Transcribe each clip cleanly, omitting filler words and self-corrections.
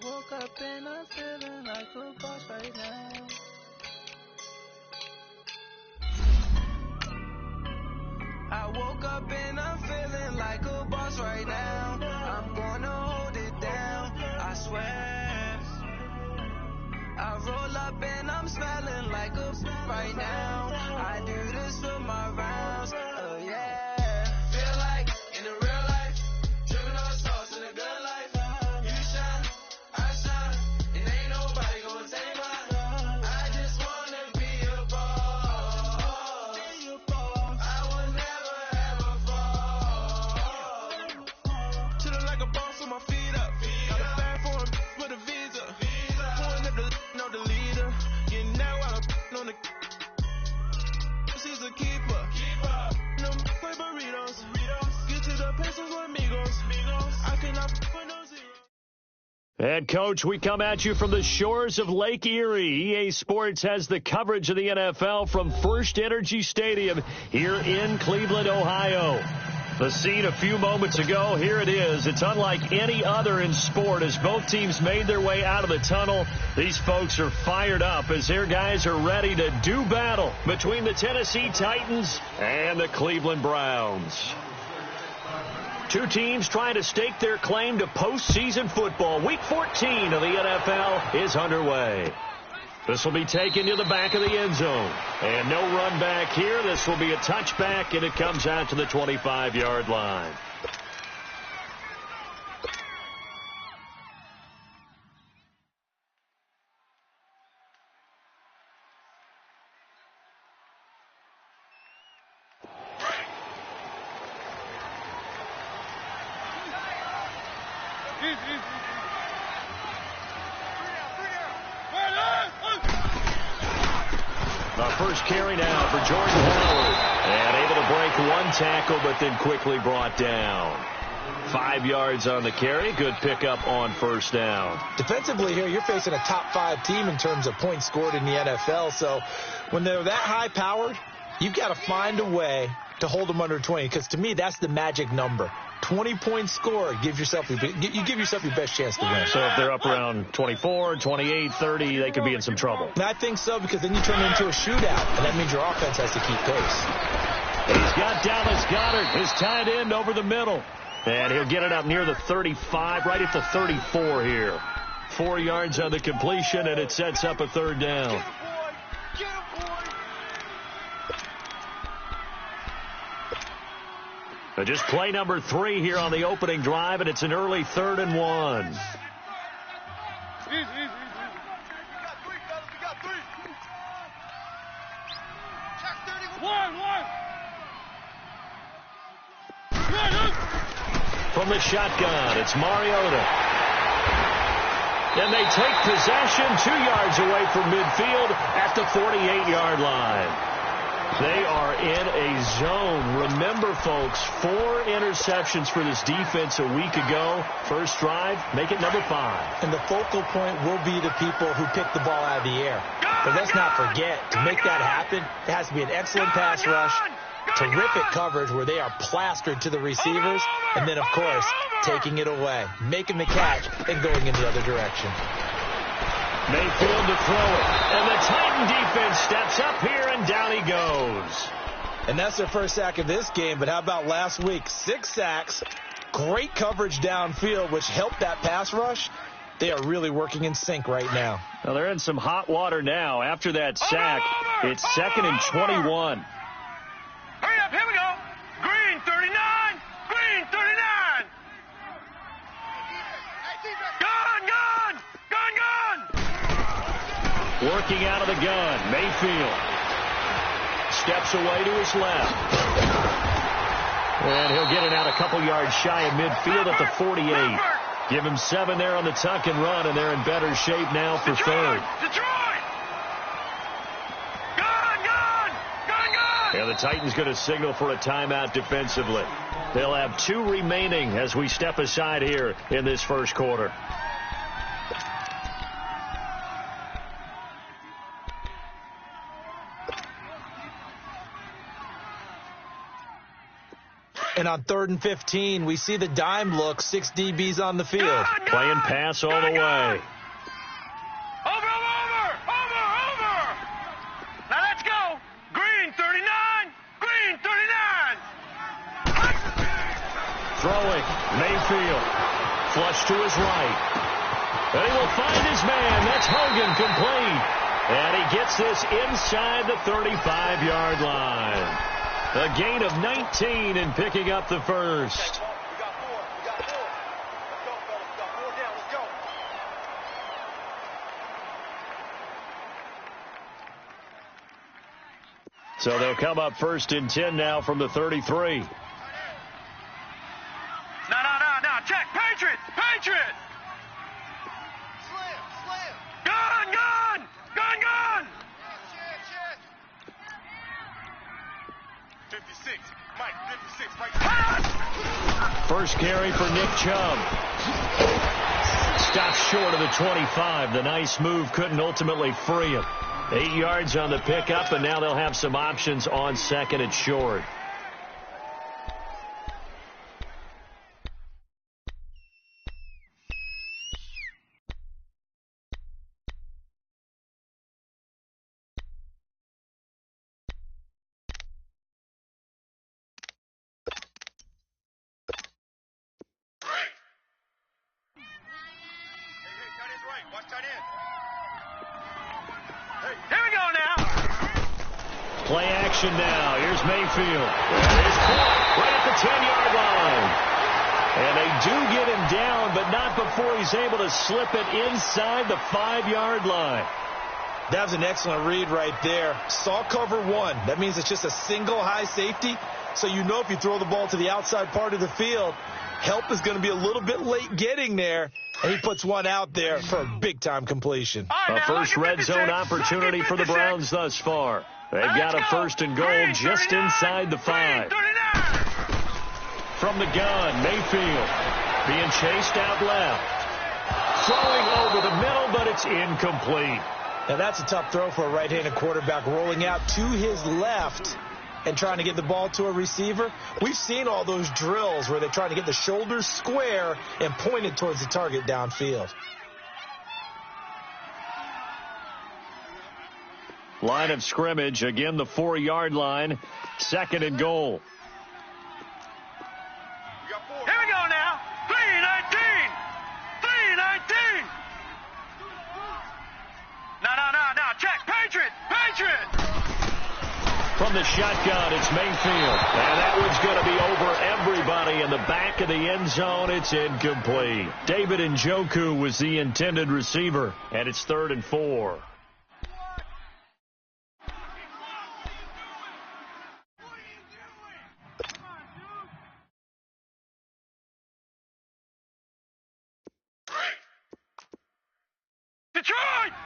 woke up and I'm feeling like a boss right now. I woke up and I'm feeling like a boss right now. I'm gonna hold it down, I swear. I roll up and I'm smelling like a right now. I do this for my rounds, oh yeah. Feel like in the real life, dripping on sauce in a good life. You shine, I shine, and ain't nobody gonna take mine. I just wanna be a boss. I will never ever fall. Chillin' like a boss with my feet up. Got a bag for him with a visa. Pulling up the know the leader. You know I'm on the. She's a keeper. No play burritos. Get to the pesos with amigos. I cannot put no zero. And, Coach, we come at you from the shores of Lake Erie. EA Sports has the coverage of the NFL from First Energy Stadium here in Cleveland, Ohio. The scene a few moments ago, here it is. It's unlike any other in sport as both teams made their way out of the tunnel. These folks are fired up as their guys are ready to do battle between the Tennessee Titans and the Cleveland Browns. Two teams trying to stake their claim to postseason football. Week 14 of the NFL is underway. This will be taken to the back of the end zone. And no run back here. This will be a touchback, and it comes out to the 25-yard line. The first carry now for Jordan Howard. And able to break one tackle, but then quickly brought down. 5 yards on the carry. Good pickup on first down. Defensively here, you're facing a top-5 team in terms of points scored in the NFL. So when they're that high-powered, you've got to find a way to hold them under 20. Because to me, that's the magic number. 20-point score, you give yourself your best chance to win. So if they're up around 24, 28, 30, they could be in some trouble. And I think so, because then you turn it into a shootout, and that means your offense has to keep pace. He's got Dallas Goedert, his tight end, over the middle. And he'll get it up near the 35, right at the 34 here. 4 yards on the completion, and it sets up a third down. Just play number 3 here on the opening drive, and it's an early 3rd and 1. From the shotgun, it's Mariota. And they take possession 2 yards away from midfield at the 48-yard line. They are in a zone. Remember, folks, 4 interceptions for this defense a week ago. First drive, make it number 5. And the focal point will be the people who pick the ball out of the air. But let's not forget, to make that happen, it has to be an excellent pass rush, terrific coverage where they are plastered to the receivers, and then, of course, taking it away, making the catch, and going in the other direction. Mayfield to throw it. And the Titan defense steps up here, and down he goes. And that's their first sack of this game, but how about last week? 6 sacks, great coverage downfield, which helped that pass rush. They are really working in sync right now. Well, they're in some hot water now. After that sack, it's 2nd and 21. Hurry up, here we go. Green 39, green 39. Gun. Working out of the gun, Mayfield. Steps away to his left. And he'll get it out a couple yards shy of midfield at the 48. Give him 7 there on the tuck and run, and they're in better shape now for third. Detroit! Gun! And the Titans going to signal for a timeout defensively. They'll have 2 remaining as we step aside here in this first quarter. And And on 3rd and 15, we see the dime look, 6 DBs on the field. Playing pass all the way. Over. Now let's go. Green 39. Green 39. Throwing. Mayfield. Flush to his right. And he will find his man. That's Hogan, complete. And he gets this inside the 35-yard line. A gain of 19 in picking up the first. We got 4. Let's go, fellas. We got 4 down. Let's go. So they'll come up 1st and 10 now from the 33. No. Check. Patriot. Slam. Gun. 56. Mike, 56. Right. First carry for Nick Chubb. Stops short of the 25. The nice move couldn't ultimately free him. 8 yards on the pickup, and now they'll have some options on 2nd and short. Here we go now. Play action now. Here's Mayfield. It's caught right at the 10-yard line. And they do get him down, but not before he's able to slip it inside the 5-yard line. That was an excellent read right there. Saw cover 1. That means it's just a single high safety. So you know if you throw the ball to the outside part of the field, help is going to be a little bit late getting there. And he puts one out there for a big-time completion. A first red zone opportunity for the Browns thus far. They've got a 1st and goal just inside the 5. From the gun, Mayfield being chased out left. Throwing over the middle, but it's incomplete. Now that's a tough throw for a right-handed quarterback, rolling out to his left and trying to get the ball to a receiver. We've seen all those drills where they're trying to get the shoulders square and point it towards the target downfield. Line of scrimmage, again the 4-yard line, 2nd and goal. Here we go now. 319. No. Check. Patriot. From the shotgun, it's Mayfield. And that one's going to be over everybody in the back of the end zone. It's incomplete. David Njoku was the intended receiver, and it's 3rd and 4.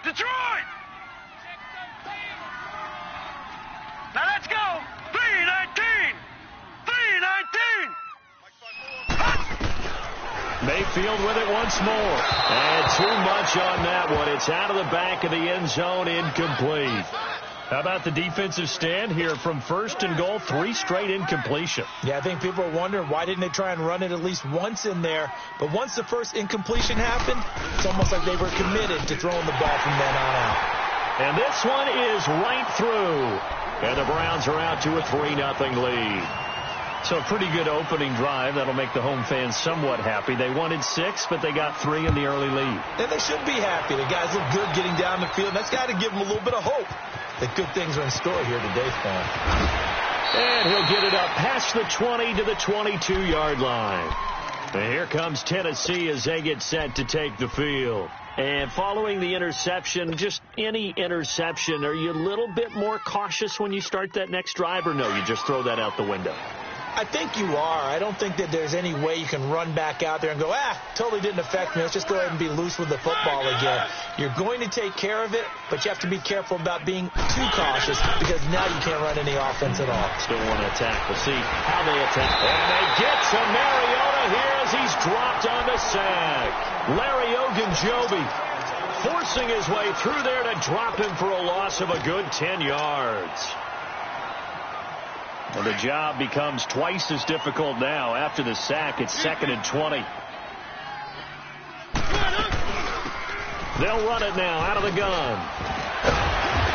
Detroit! Now let's go! 319! Mayfield with it once more. And too much on that one. It's out of the back of the end zone, incomplete. How about the defensive stand here from 1st and goal, 3 straight incompletion? Yeah, I think people are wondering why didn't they try and run it at least once in there. But once the first incompletion happened, it's almost like they were committed to throwing the ball from then on out. And this one is right through. And the Browns are out to a 3-0 lead. So a pretty good opening drive. That'll make the home fans somewhat happy. They wanted 6, but they got 3 in the early lead. And they should be happy. The guys look good getting down the field. That's got to give them a little bit of hope that good things are in store here today for him. And he'll get it up past the 20 to the 22-yard line. And here comes Tennessee as they get set to take the field. And following the interception, just any interception, are you a little bit more cautious when you start that next drive, or no, you just throw that out the window? I think you are. I don't think that there's any way you can run back out there and go, totally didn't affect me. Let's just go ahead and be loose with the football again. You're going to take care of it, but you have to be careful about being too cautious because now you can't run any offense at all. Still want to attack. We'll see how they attack. And they get to Mariota here as he's dropped on the sack. Larry Ogunjobi forcing his way through there to drop him for a loss of a good 10 yards. And the job becomes twice as difficult now. After the sack, it's 2nd and 20. They'll run it now out of the gun.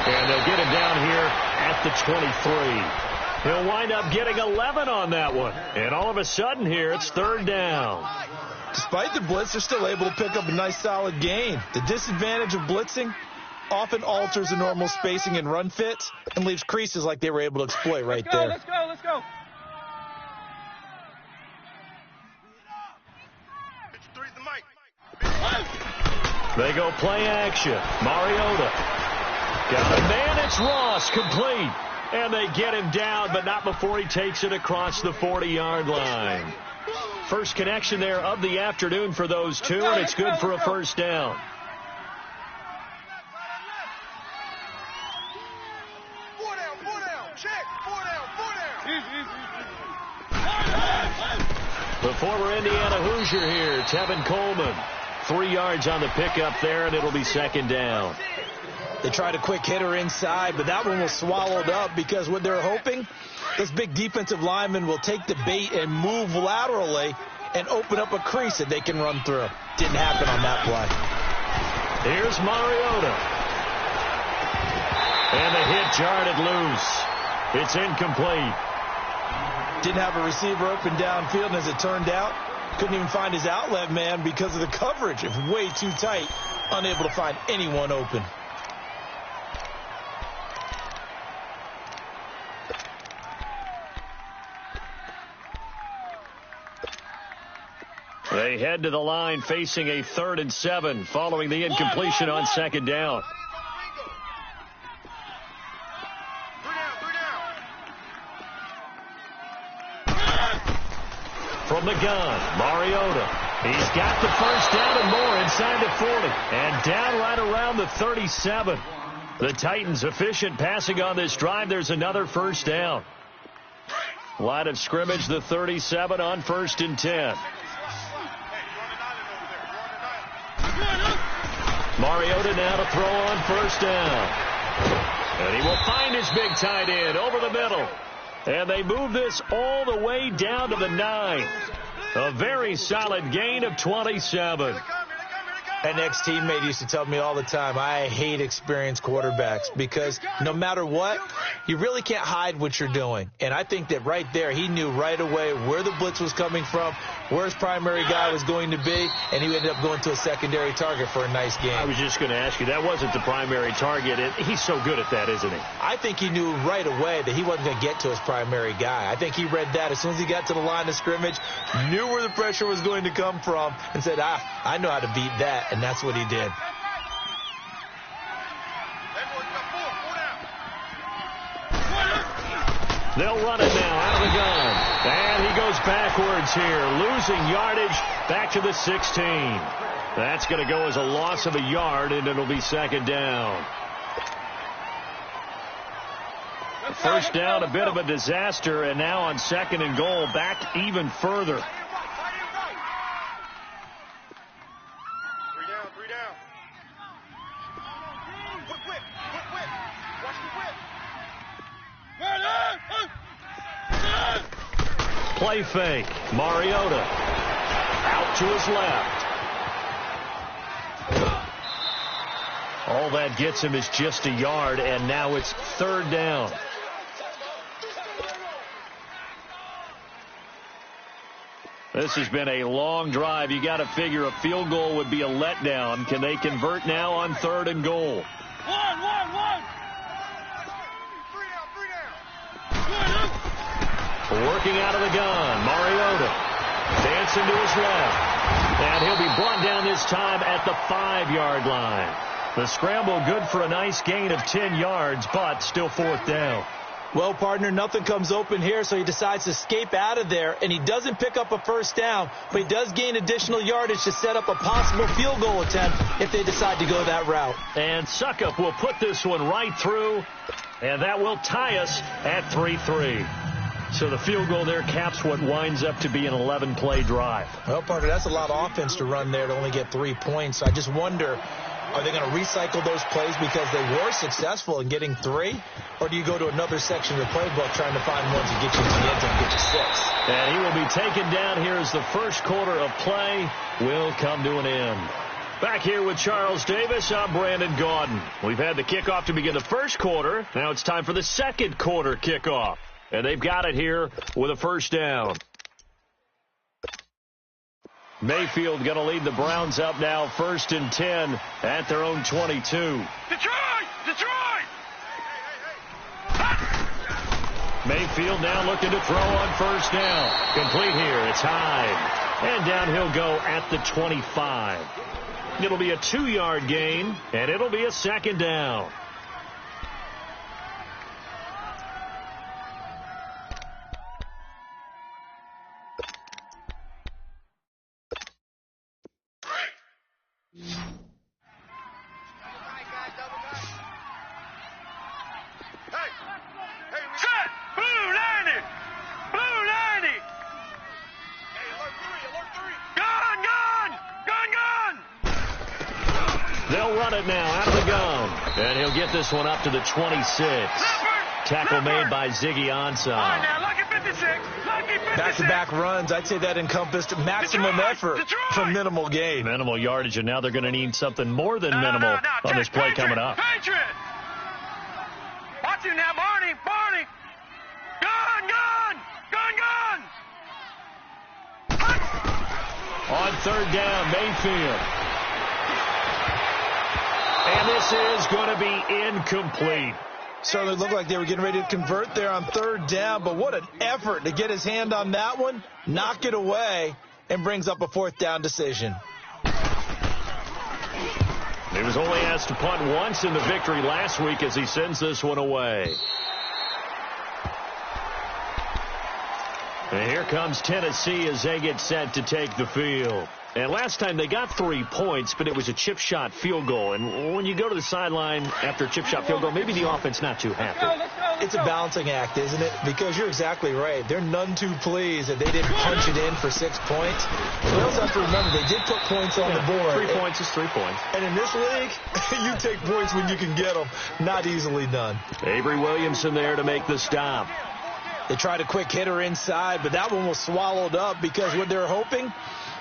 And they'll get him down here at the 23. He'll wind up getting 11 on that one. And all of a sudden here, it's 3rd down. Despite the blitz, they're still able to pick up a nice solid gain. The disadvantage of blitzing often alters the normal spacing and run fits and leaves creases like they were able to exploit right there. Let's go, let's go. They go play action. Mariota. Got a man. It's Ross. Complete. And they get him down, but not before he takes it across the 40-yard line. First connection there of the afternoon for those two, and it's good for a 1st down. The former Indiana Hoosier here, Tevin Coleman. 3 yards on the pickup there, and it'll be 2nd down. They tried a quick hitter inside, but that one was swallowed up because what they're hoping, this big defensive lineman will take the bait and move laterally and open up a crease that they can run through. Didn't happen on that play. Here's Mariota. And the hit jarred it loose. It's incomplete. Didn't have a receiver open downfield, and as it turned out, couldn't even find his outlet man because of the coverage. It's way too tight, unable to find anyone open. They head to the line facing a 3rd and 7 following the incompletion on 2nd down. From the gun, Mariota. He's got the 1st down and more inside the 40. And down right around the 37. The Titans efficient passing on this drive. There's another 1st down. Line of scrimmage, the 37 on 1st and 10. Mariota now to throw on 1st down. And he will find his big tight end over the middle. And they move this all the way down to the 9. A very solid gain of 27. An ex-teammate used to tell me all the time, I hate experienced quarterbacks because no matter what, you really can't hide what you're doing. And I think that right there, he knew right away where the blitz was coming from, where his primary guy was going to be, and he ended up going to a secondary target for a nice game. I was just going to ask you, that wasn't the primary target. He's so good at that, isn't he? I think he knew right away that he wasn't going to get to his primary guy. I think he read that as soon as he got to the line of scrimmage, knew where the pressure was going to come from, and said, I know how to beat that. And that's what he did. They'll run it now out of the gun. And he goes backwards here, losing yardage back to the 16. That's going to go as a loss of a yard, and it'll be 2nd down. 1st down, a bit of a disaster, and now on 2nd and goal, back even further. Play fake. Mariota out to his left. All that gets him is just a yard, and now it's 3rd down. This has been a long drive. You got to figure a field goal would be a letdown. Can they convert now on 3rd and goal? One. Working out of the gun, Mariota dancing to his left, and he'll be brought down this time at the 5-yard line. The scramble good for a nice gain of 10 yards, but still 4th down. Well, partner, nothing comes open here, so he decides to escape out of there, and he doesn't pick up a 1st down, but he does gain additional yardage to set up a possible field goal attempt if they decide to go that route. And Suckup will put this one right through, and that will tie us at 3-3. So the field goal there caps what winds up to be an 11-play drive. Well, partner, that's a lot of offense to run there to only get 3 points. I just wonder Are they going to recycle those plays because they were successful in getting 3? Or do you go to another section of the playbook trying to find ones that get you to the end zone and get you 6? And he will be taken down here as the first quarter of play will come to an end. Back here with Charles Davis, I'm Brandon Gaudin. We've had the kickoff to begin the first quarter. Now it's time for the second quarter kickoff. And they've got it here with a first down. Mayfield going to lead the Browns up now, 1st and 10 at their own 22. Detroit! Detroit! Mayfield now looking to throw on first down. Complete here. It's high. And down he'll go at the 25. It'll be a 2-yard gain, and it'll be a second down. They'll run it now out of the gun. And he'll get this one up to the 26. Tackle made by Ziggy Ansah. Back-to-back runs, I'd say that encompassed maximum effort for minimal gain. Minimal yardage, and now they're going to need something more than minimal on this play coming up. Watch him now, Barney. Barney. Gun. On third down, Mayfield. And this is going to be incomplete. Certainly looked like they were getting ready to convert there on third down, but what an effort to get his hand on that one, knock it away, and brings up a 4th down decision. He was only asked to punt once in the victory last week as he sends this one away. And here comes Tennessee as they get set to take the field. And last time they got 3 points, but it was a chip shot field goal. And when you go to the sideline after a chip shot field goal, maybe the offense not too happy. It's a balancing act, isn't it? Because you're exactly right. They're none too pleased that they didn't punch it in for 6 points. We also have to remember they did put points on the board. 3 points is 3 points. And in this league, you take points when you can get them. Not easily done. Avery Williamson there to make the stop. They tried a quick hitter inside, but that one was swallowed up because what they're hoping,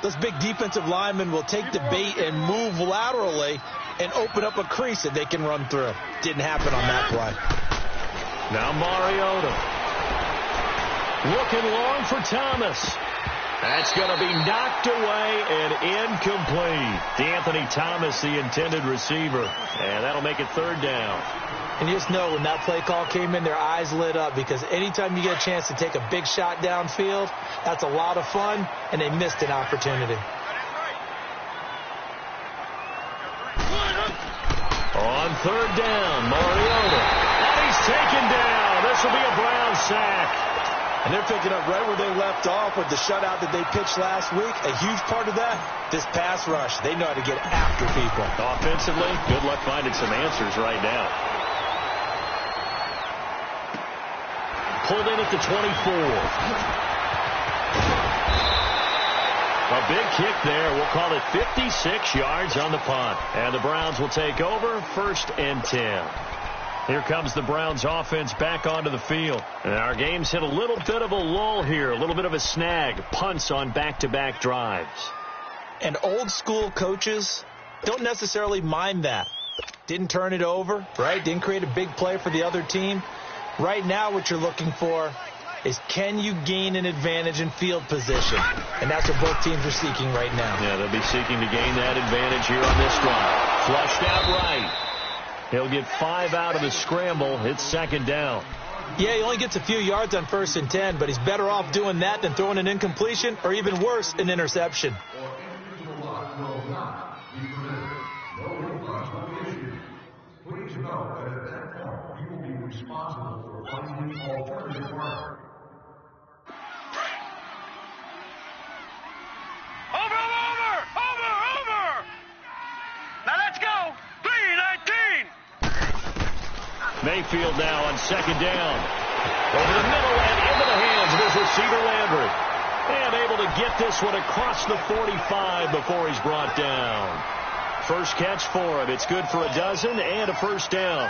those big defensive linemen will take the bait and move laterally and open up a crease that they can run through. Didn't happen on that play. Now Mariota. Looking long for Thomas. That's going to be knocked away and incomplete. DeAnthony Thomas, the intended receiver. And that'll make it 3rd down. And you just know when that play call came in, their eyes lit up because anytime you get a chance to take a big shot downfield, that's a lot of fun, and they missed an opportunity. On 3rd down, Mariota. And he's taken down. This will be a Brown sack. And they're picking up right where they left off with the shutout that they pitched last week. A huge part of that, this pass rush. They know how to get after people. Offensively, good luck finding some answers right now. Pulled in at the 24. A big kick there. We'll call it 56 yards on the punt. And the Browns will take over 1st and 10. Here comes the Browns offense back onto the field. And our game's hit a little bit of a lull here, a little bit of a snag. Punts on back-to-back drives. And old school coaches don't necessarily mind that. Didn't turn it over, right? Didn't create a big play for the other team. Right now what you're looking for is can you gain an advantage in field position? And that's what both teams are seeking right now. Yeah, they'll be seeking to gain that advantage here on this drive. Flushed out right. He'll get 5 out of the scramble. It's 2nd down. Yeah, he only gets a few yards on 1st and 10, but he's better off doing that than throwing an incompletion or even worse, an interception. Mayfield now on 2nd down. Over the middle and into the hands of his receiver Landry. And able to get this one across the 45 before he's brought down. First catch for him. It's good for a dozen and a first down.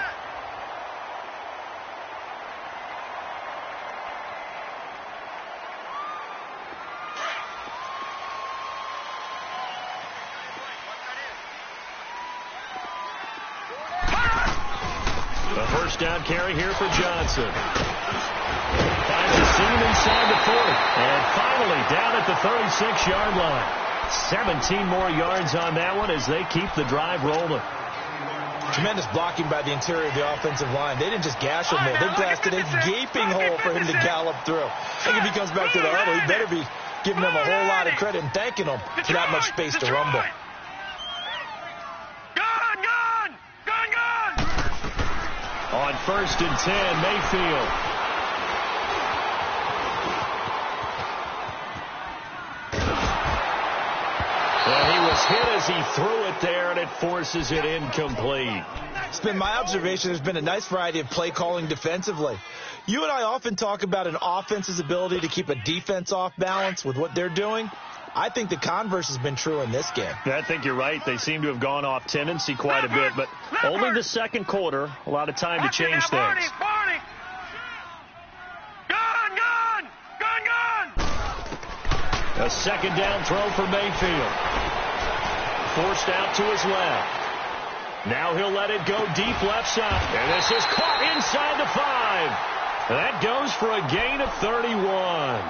A first down carry here for Johnson. Finds a seam inside the 40. And finally down at the 36-yard line. 17 more yards on that one as they keep the drive rolling. Tremendous blocking by the interior of the offensive line. They didn't just gash him there. They blasted a gaping hole for him to gallop through. I think if he comes back to the huddle, he better be giving them a whole lot of credit and thanking them for that much space to rumble. On 1st and 10, Mayfield. Well, he was hit as he threw it there, and it forces it incomplete. It's been my observation there's been a nice variety of play calling defensively. You and I often talk about an offense's ability to keep a defense off balance with what they're doing. I think the converse has been true in this game. Yeah, I think you're right. They seem to have gone off tendency quite a bit, but only the second quarter, a lot of time to change things. A second down throw for Mayfield. Forced out to his left. Now he'll let it go deep left side. And this is caught inside the 5. That goes for a gain of 31.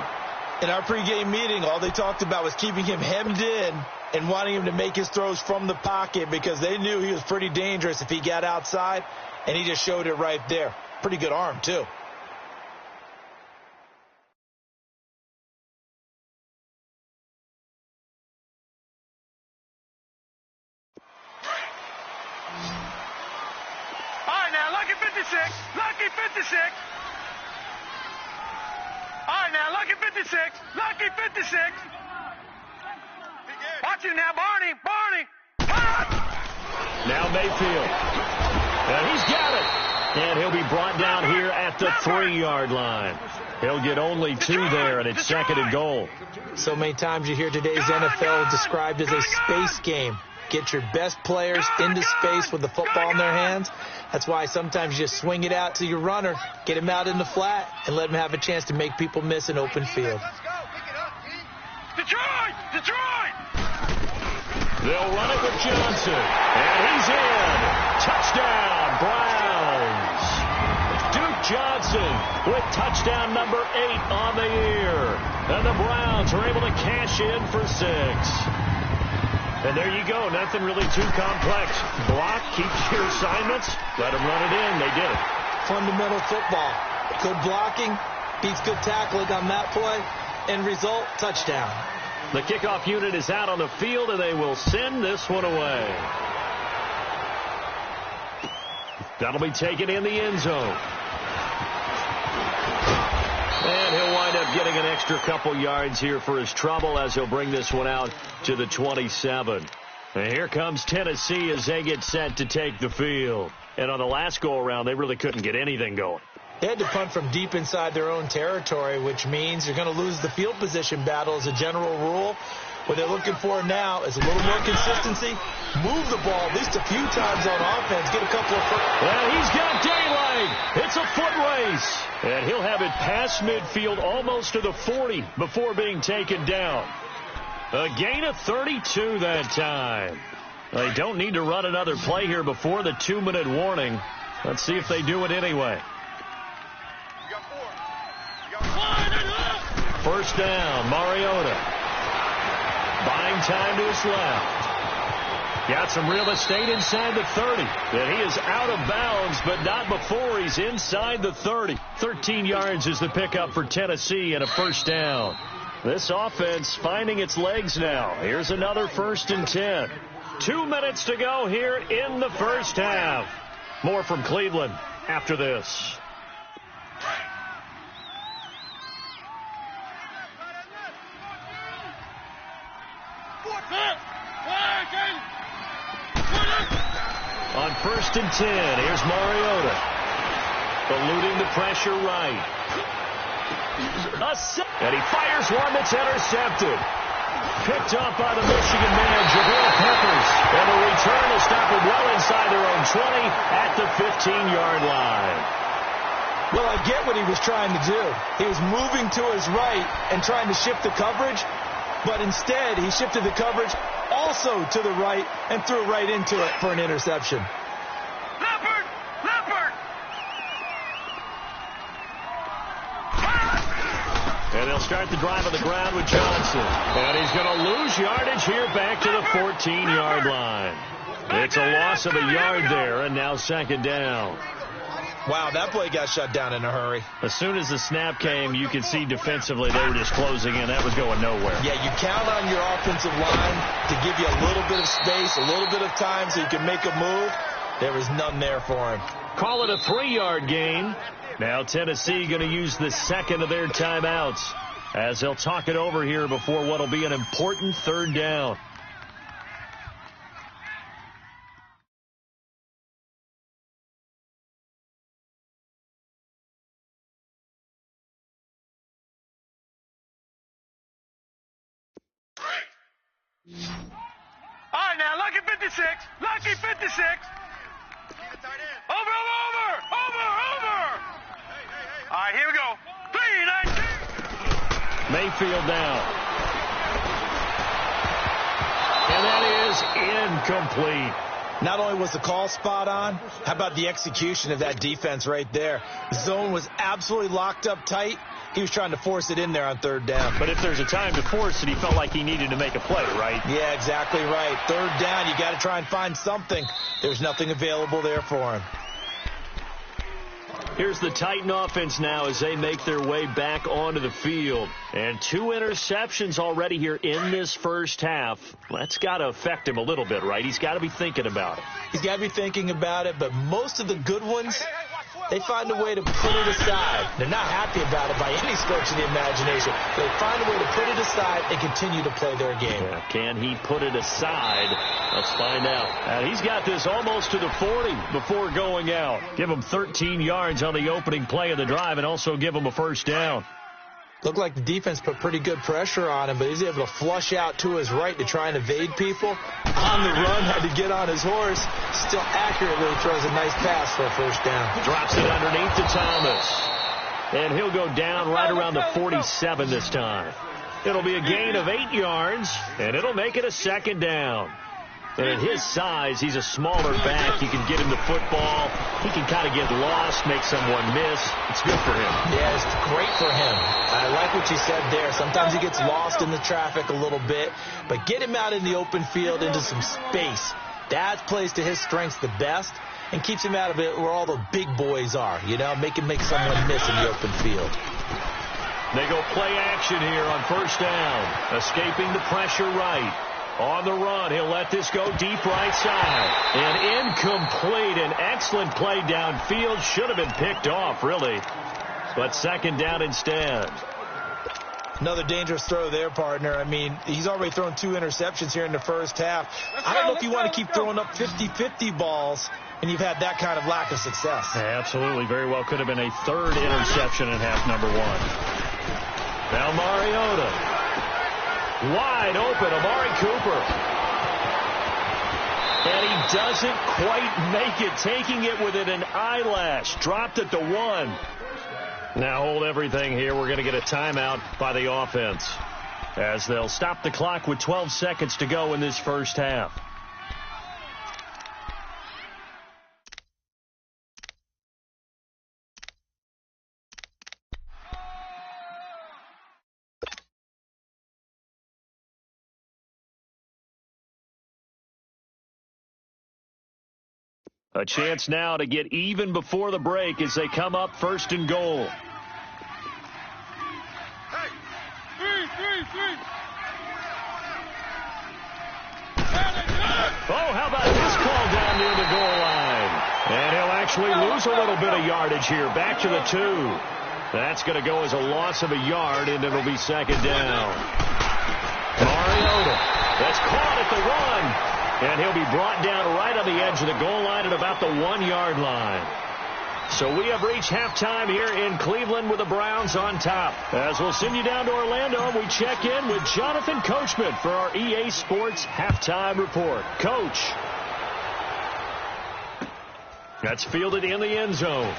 In our pregame meeting, all they talked about was keeping him hemmed in and wanting him to make his throws from the pocket because they knew he was pretty dangerous if he got outside, and he just showed it right there. Pretty good arm, too. All right, now, lucky 56. Lucky 56. All right, now, lucky 56. Lucky 56. Watch it now, Barney. Barney. Now Mayfield. And he's got it. And he'll be brought down here at the 3-yard line. He'll get only 2 there, and it's 2nd and goal. So many times you hear today's NFL described as a space game. Get your best players into space with the football in their hands. That's why sometimes you just swing it out to your runner, get him out in the flat, and let him have a chance to make people miss an open field. Detroit! Detroit! They'll run it with Johnson. And he's in. Touchdown, Browns. Duke Johnson with touchdown number 8 on the year. And the Browns are able to cash in for 6. And there you go. Nothing really too complex. Block, keep your assignments, let them run it in. They did it. Fundamental football. Good blocking beats good tackling on that play. End result, touchdown. The kickoff unit is out on the field, and they will send this one away. That'll be taken in the end zone. And he'll wind up getting an extra couple yards here for his trouble as he'll bring this one out to the 27. And here comes Tennessee as they get set to take the field. And on the last go-around, they really couldn't get anything going. They had to punt from deep inside their own territory, which means you're going to lose the field position battle as a general rule. What they're looking for now is a little more consistency. Move the ball at least a few times on offense. Get a couple of... Well, he's got daylight. It's a foot race. And he'll have it past midfield almost to the 40 before being taken down. A gain of 32 that time. They don't need to run another play here before the 2-minute warning. Let's see if they do it anyway. First down, Mariota. Buying time to his left. Got some real estate inside the 30. And he is out of bounds, but not before he's inside the 30. 13 yards is the pickup for Tennessee and a first down. This offense finding its legs now. Here's another 1st and 10. 2 minutes to go here in the first half. More from Cleveland after this. On 1st and 10, here's Mariota. Eluding the pressure right. And he fires one that's intercepted. Picked up by the Michigan man, Jabril Peppers. And the return is stopped well inside their own 20 at the 15-yard line. Well, I get what he was trying to do. He was moving to his right and trying to shift the coverage, but instead he shifted the coverage also to the right and threw right into it for an interception. Leopard! Leopard! And they'll start the drive on the ground with Johnson. And he's going to lose yardage here back to the 14-yard line. It's a loss of a yard there, and now second down. Wow, that play got shut down in a hurry. As soon as the snap came, you could see defensively they were just closing in. That was going nowhere. Yeah, you count on your offensive line to give you a little bit of space, a little bit of time so you can make a move. There was none there for him. Call it a 3-yard gain. Now Tennessee going to use the second of their timeouts as they'll talk it over here before what will be an important third down. All right, now, lucky 56. Lucky 56. Over. All right, here we go. 3-19. Mayfield down. And that is incomplete. Not only was the call spot on, how about the execution of that defense right there? The zone was absolutely locked up tight. He was trying to force it in there on third down. But if there's a time to force it, he felt like he needed to make a play, right? Yeah, exactly right. Third down, you got to try and find something. There's nothing available there for him. Here's the Titan offense now as they make their way back onto the field. And 2 interceptions already here in this first half. That's got to affect him a little bit, right? He's got to be thinking about it. He's got to be thinking about it, but most of the good ones, they find a way to put it aside. They're not happy about it by any stretch of the imagination. They find a way to put it aside and continue to play their game. Yeah, can he put it aside? Let's find out. And he's got this almost to the 40 before going out. Give him 13 yards on the opening play of the drive and also give him a first down. Looked like the defense put pretty good pressure on him, but he's able to flush out to his right to try and evade people. On the run, had to get on his horse. Still accurately throws a nice pass for a first down. Drops it underneath to Thomas. And he'll go down right around the 47 this time. It'll be a gain of 8 yards, and it'll make it a second down. And at his size, he's a smaller back. You can get him the football. He can kind of get lost, make someone miss. It's good for him. Yeah, it's great for him. I like what you said there. Sometimes he gets lost in the traffic a little bit, but get him out in the open field into some space. That plays to his strengths the best and keeps him out of it where all the big boys are, you know, make someone miss in the open field. They go play action here on first down, escaping the pressure right. On the run, he'll let this go deep right side. And incomplete. An excellent play downfield. Should have been picked off, really. But second down instead. Another dangerous throw there, partner. I mean, he's already thrown 2 interceptions here in the first half. I don't know if you want to keep throwing up 50-50 balls and you've had that kind of lack of success. Yeah, absolutely. Very well could have been a 3rd interception in half number 1. Now Mariota. Wide open, Amari Cooper. And he doesn't quite make it, taking it within an eyelash. Dropped it to 1. Now hold everything here. We're going to get a timeout by the offense as they'll stop the clock with 12 seconds to go in this first half. A chance now to get even before the break as they come up 1st and goal. Hey, three. Oh, how about this call down near the goal line? And he'll actually lose a little bit of yardage here. Back to the 2. That's going to go as a loss of a yard, and it'll be second down. Mariota. That's caught at the 1. And he'll be brought down right on the edge of the goal line at about the 1-yard line. So we have reached halftime here in Cleveland with the Browns on top. As we'll send you down to Orlando, we check in with Jonathan Coachman for our EA Sports Halftime Report. Coach. That's fielded in the end zone.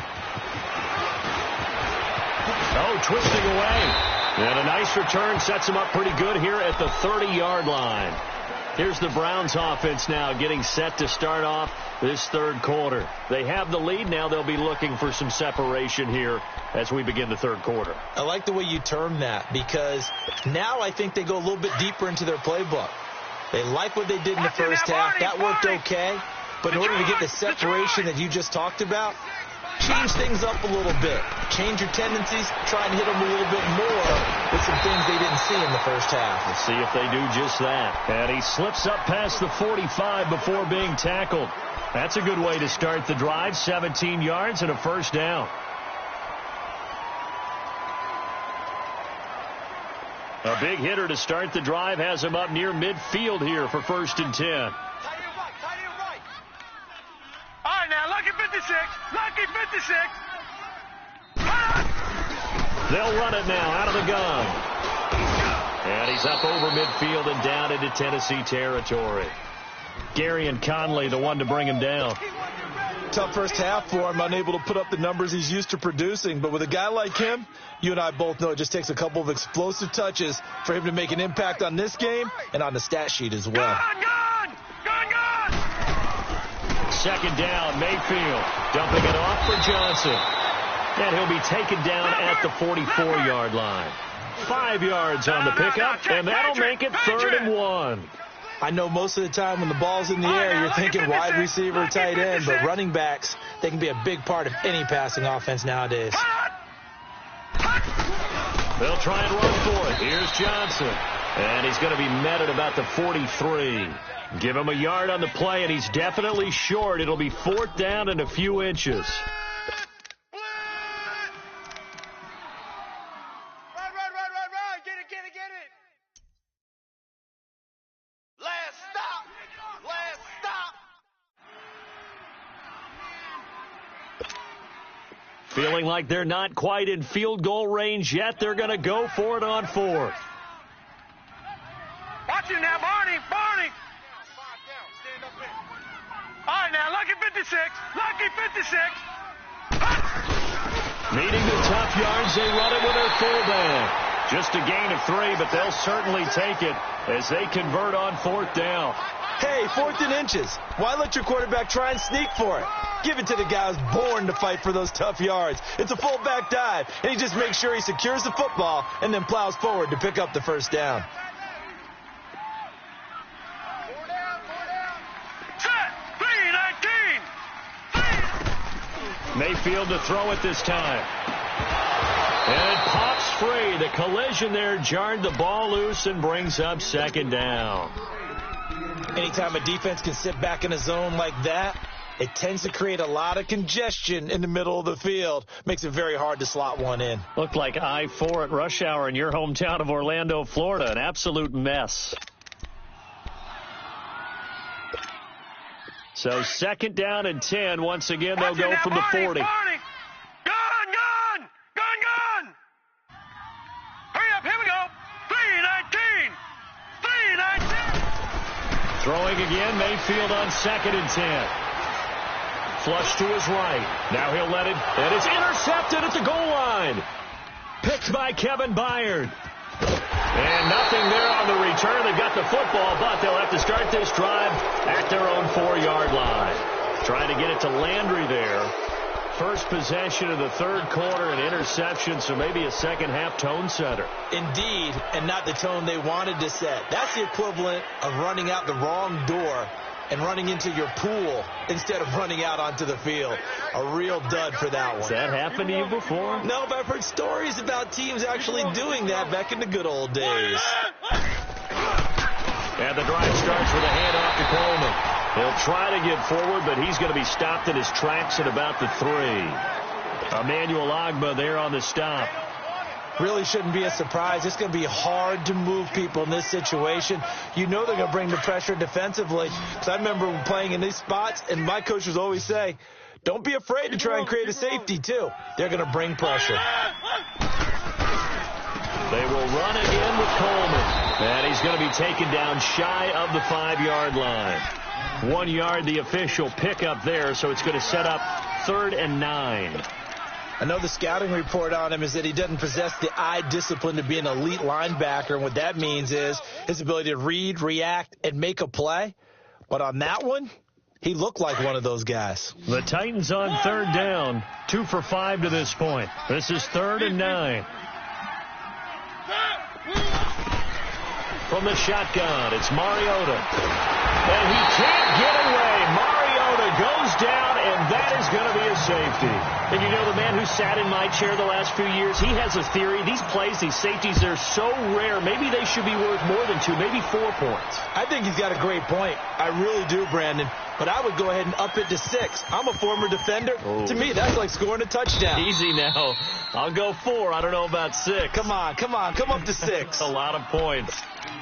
Oh, twisting away. And a nice return sets him up pretty good here at the 30-yard line. Here's the Browns offense now getting set to start off this third quarter. They have the lead. Now they'll be looking for some separation here as we begin the third quarter. I like the way you term that, because now I think they go a little bit deeper into their playbook. They like what they did in the first half. That worked okay. But in order to get the separation that you just talked about, change things up a little bit. Change your tendencies. Try and hit them a little bit more with some things they didn't see in the first half. We'll see if they do just that. And he slips up past the 45 before being tackled. That's a good way to start the drive. 17 yards and a first down. A big hitter to start the drive has him up near midfield here for 1st and 10. All right, now, lucky 56. Lucky 56. They'll run it now out of the gun. And he's up over midfield and down into Tennessee territory. Gary and Conley, the one to bring him down. Tough first half for him, unable to put up the numbers he's used to producing. But with a guy like him, you and I both know it just takes a couple of explosive touches for him to make an impact on this game and on the stat sheet as well. Second down, Mayfield dumping it off for Johnson. And he'll be taken down at the 44-yard line. 5 yards on the pickup, and that'll make it 3rd and 1. I know most of the time when the ball's in the air, you're thinking wide receiver, tight end, but running backs, they can be a big part of any passing offense nowadays. They'll try and run for it. Here's Johnson. And he's going to be met at about the 43. Give him a yard on the play, and he's definitely short. It'll be 4th down and a few inches. Get it. Last stop. Feeling like they're not quite in field goal range yet. They're going to go for it on 4th. Watch it now, Barney. All right, now, lucky 56. Needing the tough yards, they run it with their fullback. Just a gain of 3, but they'll certainly take it as they convert on 4th down. Hey, 4th and inches. Why let your quarterback try and sneak for it? Give it to the guy who's born to fight for those tough yards. It's a fullback dive, and he just makes sure he secures the football and then plows forward to pick up the first down. Mayfield to throw it this time. And it pops free. The collision there jarred the ball loose and brings up 2nd down. Anytime a defense can sit back in a zone like that, it tends to create a lot of congestion in the middle of the field. Makes it very hard to slot one in. Looked like I-4 at rush hour in your hometown of Orlando, Florida. An absolute mess. So 2nd down and 10. Once again, they'll go from the 40. Gun! Hurry up, here we go. 3:19. Throwing again, Mayfield on 2nd and 10. Flush to his right. Now he'll let it, and it's intercepted at the goal line. Picked by Kevin Byard. And nothing there on the return. They've got the football, but they'll have to start this drive at their own 4-yard line. Trying to get it to Landry there. First possession of the third quarter, an interception, so maybe a second-half tone setter. Indeed, and not the tone they wanted to set. That's the equivalent of running out the wrong door and running into your pool instead of running out onto the field. A real dud for that one. Has that happened to you before? No, but I've heard stories about teams actually doing that back in the good old days. And the drive starts with a handoff to Coleman. He'll try to get forward, but he's going to be stopped in his tracks at about the 3. Emmanuel Ogbah there on the stop. Really shouldn't be a surprise. It's going to be hard to move people in this situation. You know they're going to bring the pressure defensively. Because I remember playing in these spots, and my coaches always say, Don't be afraid to try and create a safety, too. They're going to bring pressure. They will run again with Coleman. And he's going to be taken down shy of the 5-yard line. 1 yard, the official pickup there, so it's going to set up 3rd and 9. I know the scouting report on him is that he doesn't possess the eye discipline to be an elite linebacker, and what that means is his ability to read, react, and make a play. But on that one, he looked like one of those guys. The Titans on 3rd down, 2 for 5 to this point. This is 3rd and 9. From the shotgun, it's Mariota. And he can't get away. Mariota goes down, and that is going to be a safety. And you know, the man who sat in my chair the last few years, he has a theory. These plays, these safeties, they're so rare. Maybe they should be worth more than 2, maybe 4 points. I think he's got a great point. I really do, Brandon. But I would go ahead and up it to 6. I'm a former defender. Oh. To me, that's like scoring a touchdown. Easy now. I'll go 4. I don't know about 6. Come on. Come up to 6. A lot of points.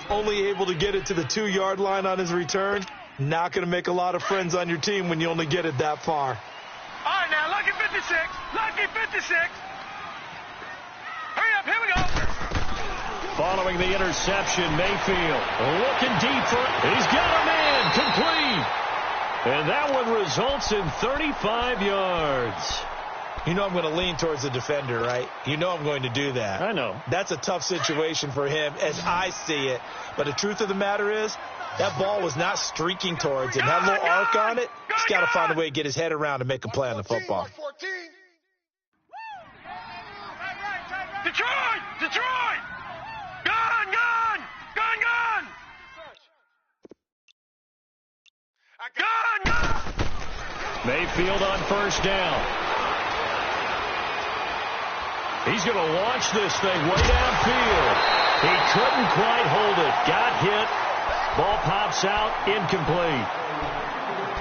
Only able to get it to the 2-yard line on his return. Not going to make a lot of friends on your team when you only get it that far. All right, now, lucky 56. Lucky 56. Hurry up, here we go. Following the interception, Mayfield looking deep for it. He's got a man complete. And that one results in 35 yards. You know I'm going to lean towards the defender, right? You know I'm going to do that. I know. That's a tough situation for him as I see it. But the truth of the matter is, that ball was not streaking towards him. That little arc on it, he's got to find a way to get his head around and make a play on the football. Detroit! Detroit! Gun! Gun! Gun! Gun! Gun! Gun! Mayfield on 1st down. He's going to launch this thing way downfield. He couldn't quite hold it. Got hit. Ball pops out. Incomplete.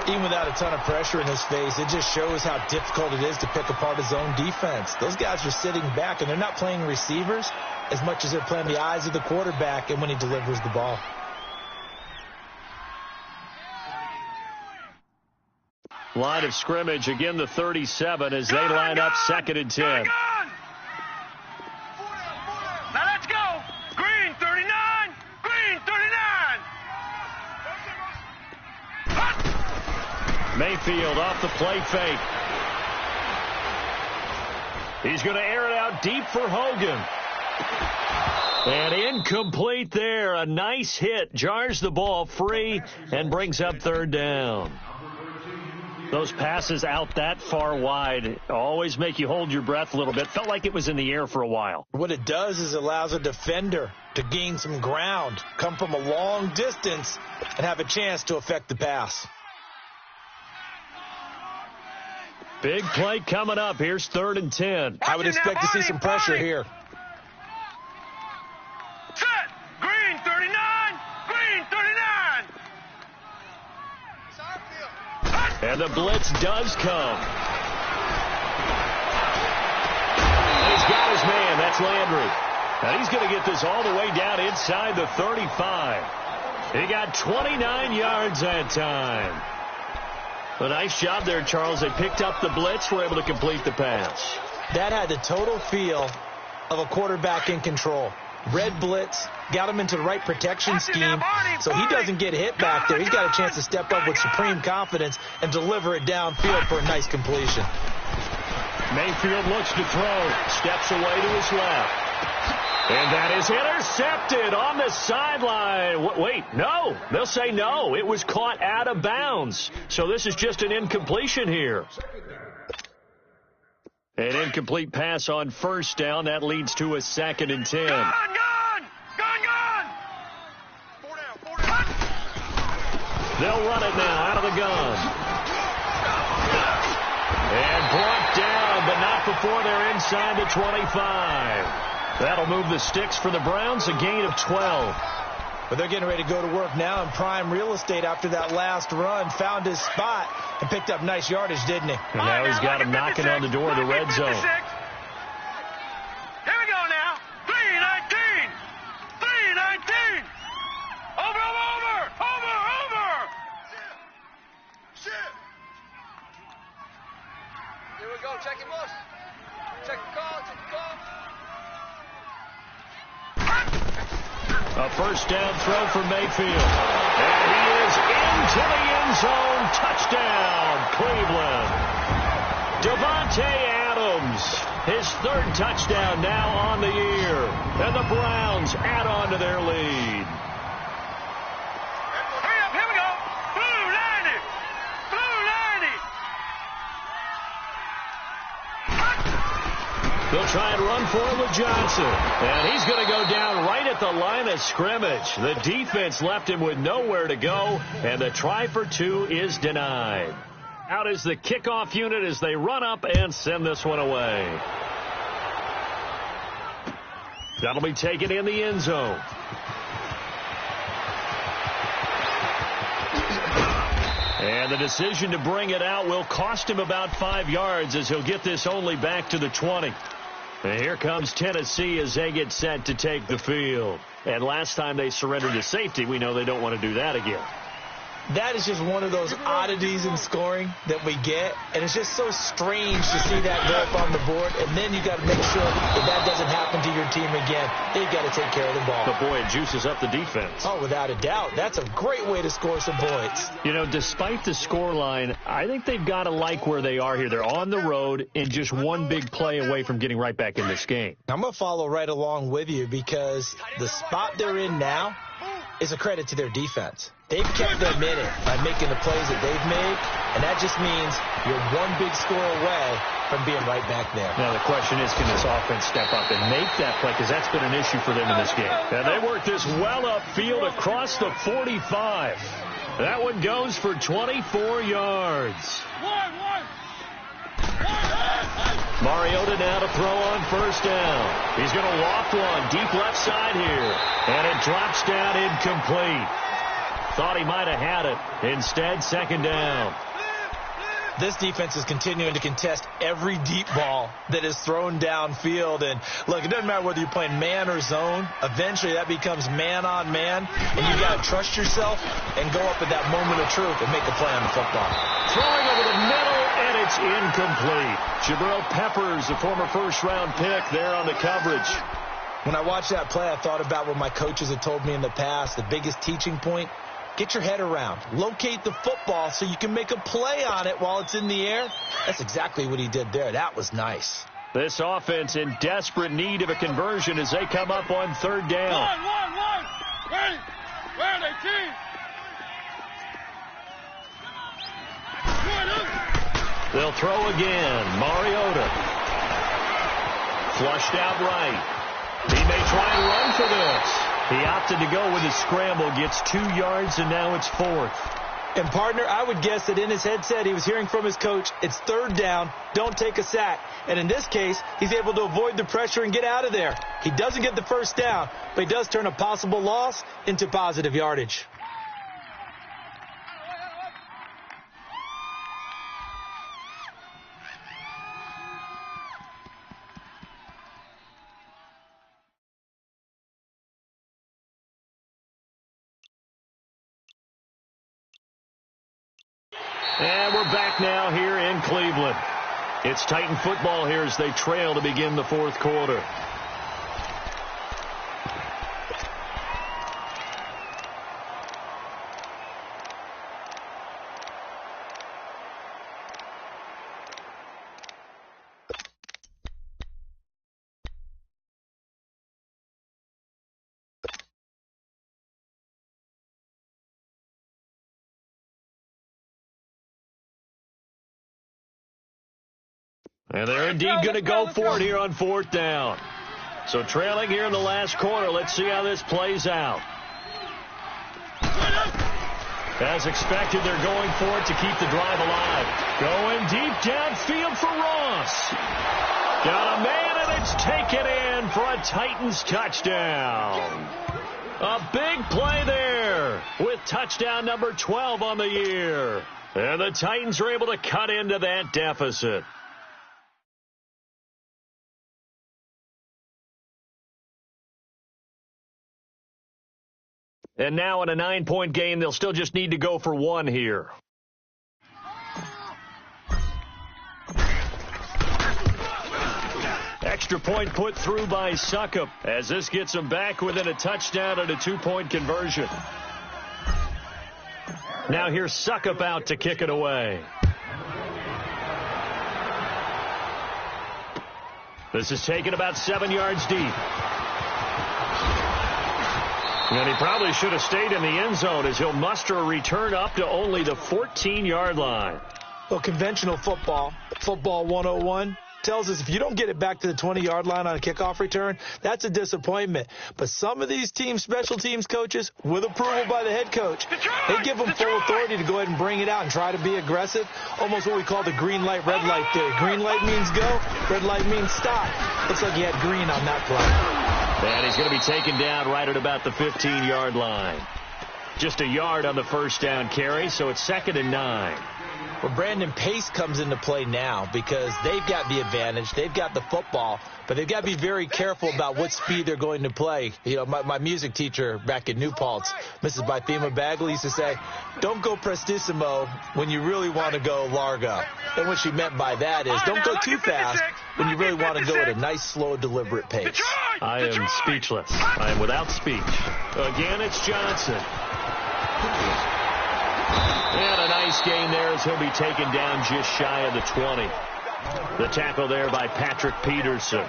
Even without a ton of pressure in his face, it just shows how difficult it is to pick apart his own defense. Those guys are sitting back, and they're not playing receivers as much as they're playing the eyes of the quarterback and when he delivers the ball. Line of scrimmage, again the 37 as they line up 2nd and 10. Now let's go. Green 39. Green 39. Mayfield off the play fake. He's going to air it out deep for Hogan. And incomplete there. A nice hit. Jars the ball free and brings up 3rd down. Those passes out that far wide always make you hold your breath a little bit. Felt like it was in the air for a while. What it does is it allows a defender to gain some ground, come from a long distance, and have a chance to affect the pass. Big play coming up. Here's 3rd and 10. I would expect to see some pressure here. Set. Green 39. Green 39. And the blitz does come. He's got his man. That's Landry. And he's going to get this all the way down inside the 35. He got 29 yards that time. A nice job there, Charles. They picked up the blitz, were able to complete the pass. That had the total feel of a quarterback in control. Red blitz, got him into the right protection scheme, so he doesn't get hit back there. He's got a chance to step up with supreme confidence and deliver it downfield for a nice completion. Mayfield looks to throw, steps away to his left. And that is intercepted on the sideline. Wait, no. They'll say no. It was caught out of bounds. So this is just an incompletion here. An incomplete pass on 1st down. That leads to a 2nd and 10. Gun! Gun! Gun! Gun! 4 down. They'll run it now out of the gun. And brought down, but not before they're inside the 25. That'll move the sticks for the Browns, a gain of 12. But they're getting ready to go to work now in prime real estate after that last run. Found his spot and picked up nice yardage, didn't he? And now he's got him knocking on the door of the red zone. Here we go now. 319. 319. Over. Go, check him out. Check the call, check the call. A first down throw for Mayfield. And he is into the end zone. Touchdown, Cleveland. Davante Adams, his third touchdown now on the year. And the Browns add on to their lead. Hurry up, here we go. Blue 90. Blue 90. They'll try and run for it with Johnson. And he's going to go down right at the line of scrimmage. The defense left him with nowhere to go, and the try for two is denied. Out is the kickoff unit as they run up and send this one away. That'll be taken in the end zone. And the decision to bring it out will cost him about 5 yards as he'll get this only back to the 20. And here comes Tennessee as they get set to take the field. And last time they surrendered to safety, we know they don't want to do that again. That is just one of those oddities in scoring that we get, and it's just so strange to see that go up on the board, and then you got to make sure that doesn't happen to your team again. They've got to take care of the ball. But boy, it juices up the defense. Oh, without a doubt. That's a great way to score some points. You know, despite the scoreline, I think they've got to like where they are here. They're on the road and just one big play away from getting right back in this game. I'm going to follow right along with you because the spot they're in now is a credit to their defense. They've kept them in it by making the plays that they've made, and that just means you're one big score away from being right back there. Now, the question is, can this offense step up and make that play? Because that's been an issue for them in this game. And they work this well upfield across the 45. That one goes for 24 yards. Mariota now to throw on first down. He's going to loft one deep left side here. And it drops down incomplete. Thought he might have had it. Instead, second down. This defense is continuing to contest every deep ball that is thrown downfield. And, look, it doesn't matter whether you're playing man or zone. Eventually, that becomes man on man. And you got to trust yourself and go up at that moment of truth and make a play on the football. Throwing over the middle, and it's incomplete. Jabril Peppers, a former first-round pick, there on the coverage. When I watched that play, I thought about what my coaches had told me in the past. The biggest teaching point, get your head around. Locate the football so you can make a play on it while it's in the air. That's exactly what he did there. That was nice. This offense in desperate need of a conversion as they come up on third down. One. Ready. Where are they, team? They'll throw again. Mariota. Flushed out right. He may try and run for this. He opted to go with his scramble, gets 2 yards, and now it's fourth. And, partner, I would guess that in his headset he was hearing from his coach, it's third down, don't take a sack. And in this case, he's able to avoid the pressure and get out of there. He doesn't get the first down, but he does turn a possible loss into positive yardage. And we're back now here in Cleveland. It's Titan football here as they trail to begin the fourth quarter. And they're indeed going to go for it here on fourth down. So trailing here in the last quarter. Let's see how this plays out. As expected, they're going for it to keep the drive alive. Going deep downfield for Ross. Got a man, and it's taken in for a Titans touchdown. A big play there with touchdown number 12 on the year. And the Titans are able to cut into that deficit. And now in a 9-point game, they'll still just need to go for one here. extra point put through by Suckup as this gets them back within a touchdown and a 2-point conversion. Now here's Suckup out to kick it away. This is taken about 7 yards deep. And he probably should have stayed in the end zone as he'll muster a return up to only the 14-yard line. Well, conventional football 101, tells us if you don't get it back to the 20-yard line on a kickoff return, that's a disappointment. But some of these special teams coaches, with approval by the head coach, they give them full authority to go ahead and bring it out and try to be aggressive, almost what we call the green light, red light theory. Green light means go, red light means stop. Looks like he had green on that play. And he's going to be taken down right at about the 15-yard line. Just a yard on the first down carry, so it's 2nd and 9. Well, Brandon, pace comes into play now because they've got the advantage. They've got the football, but they've got to be very careful about what speed they're going to play. You know, my music teacher back in New Paltz, Mrs. Bythema Bagley, used to say, don't go prestissimo when you really want to go largo. And what she meant by that is don't go too fast when you really want to go at a nice, slow, deliberate pace. I am speechless. I am without speech. Again, it's Johnson. And a nice gain there as he'll be taken down just shy of the 20. The tackle there by Patrick Peterson.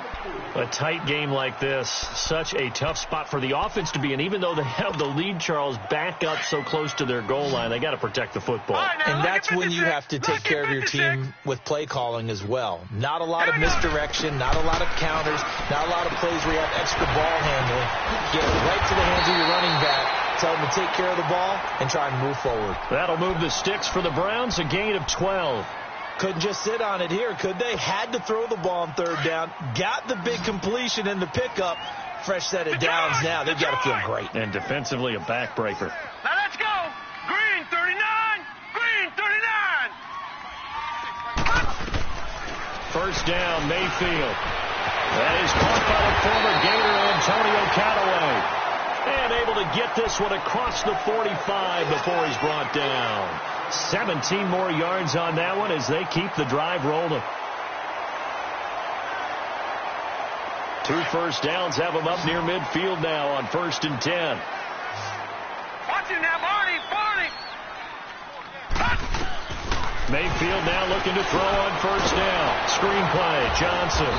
A tight game like this, such a tough spot for the offense to be in. Even though they have the lead, Charles, back up so close to their goal line, they got to protect the football. And that's when you have to take care of your team with play calling as well. Not a lot of misdirection, not a lot of counters, not a lot of plays where you have extra ball handling. Get it right to the hands of your running back. Tell them to take care of the ball and try and move forward. That'll move the sticks for the Browns, a gain of 12. Couldn't just sit on it here, could they? Had to throw the ball on third down. Got the big completion in the pickup. Fresh set of downs now. They've got to feel great. And defensively, a backbreaker. Now let's go. Green 39. Green 39. First down, Mayfield. That is caught by the former Gator Antonio Callaway. And able to get this one across the 45 before he's brought down. 17 more yards on that one as they keep the drive rolling. 2 first downs have them up near midfield now on 1st and 10. Watch him now, Barney. Mayfield now looking to throw on first down. Screen play, Johnson.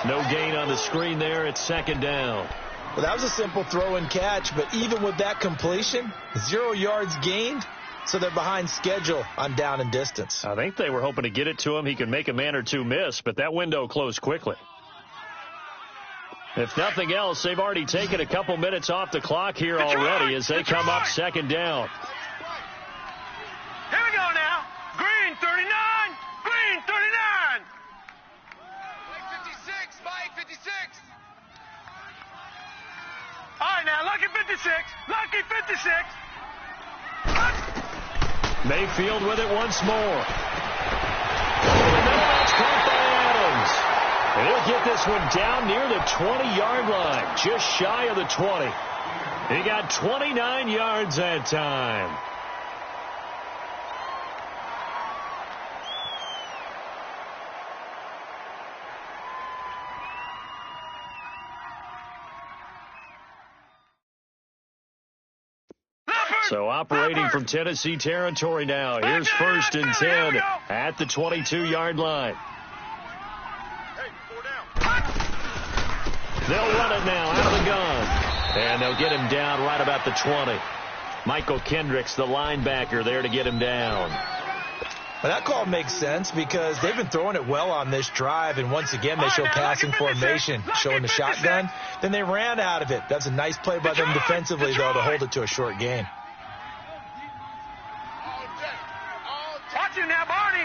No gain on the screen there. It's 2nd down. Well, that was a simple throw and catch, but even with that completion, 0 yards gained, so they're behind schedule on down and distance. I think they were hoping to get it to him. He could make a man or two miss, but that window closed quickly. If nothing else, they've already taken a couple minutes off the clock here already as they come up 2nd down. Here we go now. Green 39. Green 39. Mike 56. Mike 56. All right, now, Lucky 56. Lucky 56. Mayfield with it once more. And that's caught by Adams. And he'll get this one down near the 20-yard line, just shy of the 20. He got 29 yards that time. So operating from Tennessee territory now. Here's 1st and 10 at the 22-yard line. They'll run it now out of the gun. And they'll get him down right about the 20. Michael Kendricks, the linebacker, there to get him down. Well, that call makes sense because they've been throwing it well on this drive, and once again they show passing formation, showing the shotgun. Then they ran out of it. That's a nice play by them defensively, though, to hold it to a short gain. Watch him now, Barney.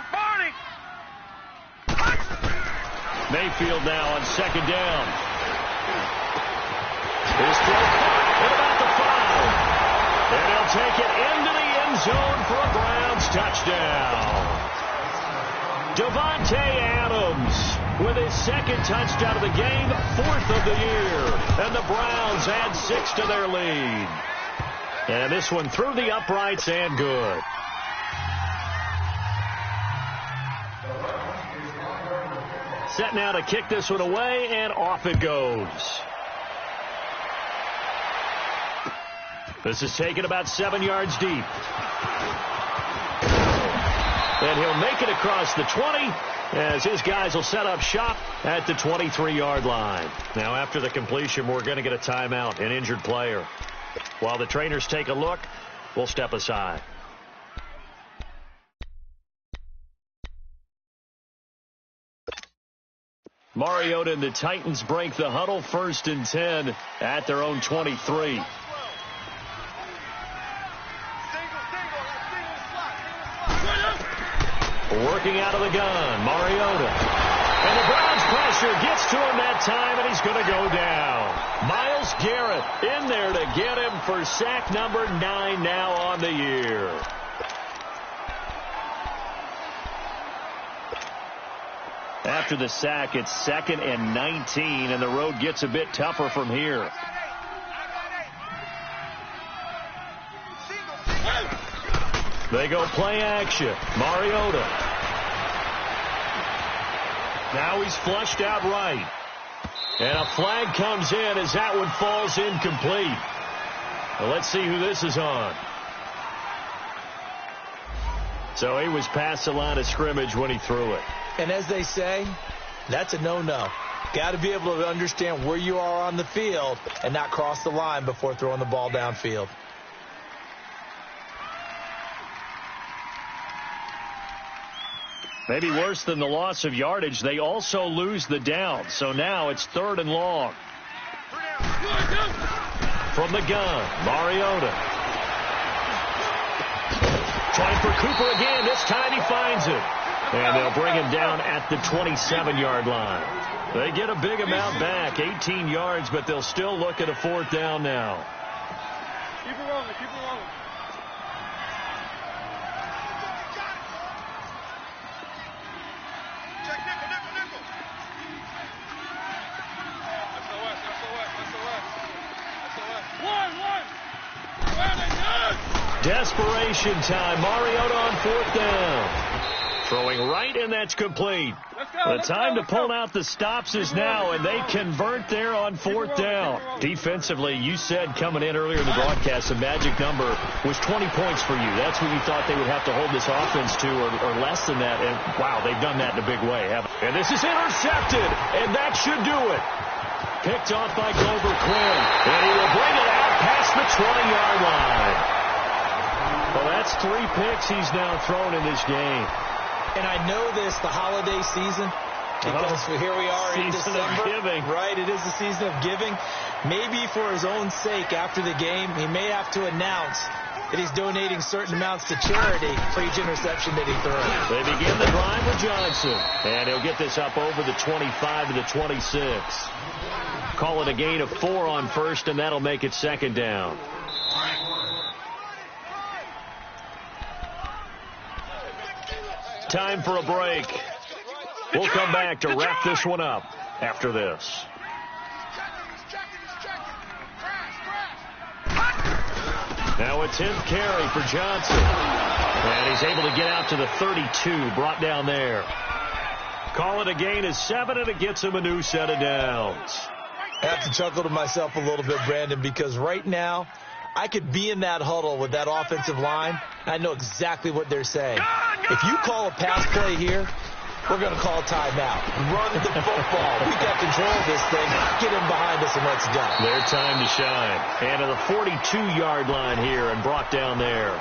Mayfield now on 2nd down. His throw at about the 5. And he'll take it into the end zone for a Browns touchdown. Davante Adams with his 2nd touchdown of the game, 4th of the year. And the Browns add 6 to their lead. And this one through the uprights and good. Set now to kick this one away, and off it goes. This is taken about 7 yards deep. And he'll make it across the 20 as his guys will set up shop at the 23-yard line. Now, after the completion, we're going to get a timeout, an injured player. While the trainers take a look, we'll step aside. Mariota and the Titans break the huddle, 1st and 10 at their own 23. Working out of the gun, Mariota. And the Browns pressure gets to him that time, and he's going to go down. Myles Garrett in there to get him for sack number 9 now on the year. After the sack, it's 2nd and 19, and the road gets a bit tougher from here. They go play action. Mariota. Now he's flushed out right. And a flag comes in as that one falls incomplete. Well, let's see who this is on. So he was past the line of scrimmage when he threw it. And as they say, that's a no-no. Got to be able to understand where you are on the field and not cross the line before throwing the ball downfield. Maybe worse than the loss of yardage, they also lose the down. So now it's 3rd and long. From the gun, Mariota. Trying for Cooper again. This time he finds it. And they'll bring him down at the 27-yard line. They get a big amount back, 18 yards, but they'll still look at a 4th down now. Keep it rolling, keep it rolling. Check nickel. SOS. One. Desperation time. Mariota on 4th down. Throwing right, and that's complete. The time to pull out the stops is now, and they convert there on 4th down. Defensively, you said coming in earlier in the broadcast, the magic number was 20 points for you. That's what you thought they would have to hold this offense to, or less than that. And, wow, they've done that in a big way. And this is intercepted, and that should do it. Picked off by Glover Quinn, and he will bring it out past the 20-yard line. Well, that's 3 picks he's now thrown in this game. And I know this, the holiday season, because here we are in December. Season of giving. Right, it is the season of giving. Maybe for his own sake after the game, he may have to announce that he's donating certain amounts to charity for each interception that he throws. They begin the drive with Johnson. And he'll get this up over the 25 to the 26. Call it a gain of 4 on 1st, and that'll make it 2nd down. Time for a break. We'll come back to wrap this one up after this. Now a 10th carry for Johnson. And he's able to get out to the 32, brought down there. Call it a gain of 7, and it gets him a new set of downs. I have to chuckle to myself a little bit, Brandon, because right now I could be in that huddle with that offensive line. I know exactly what they're saying. If you call a pass play here, we're going to call a timeout. Run the football. We got control of this thing. Get him behind us and let's go. Their time to shine. And to the 42-yard line here and brought down there.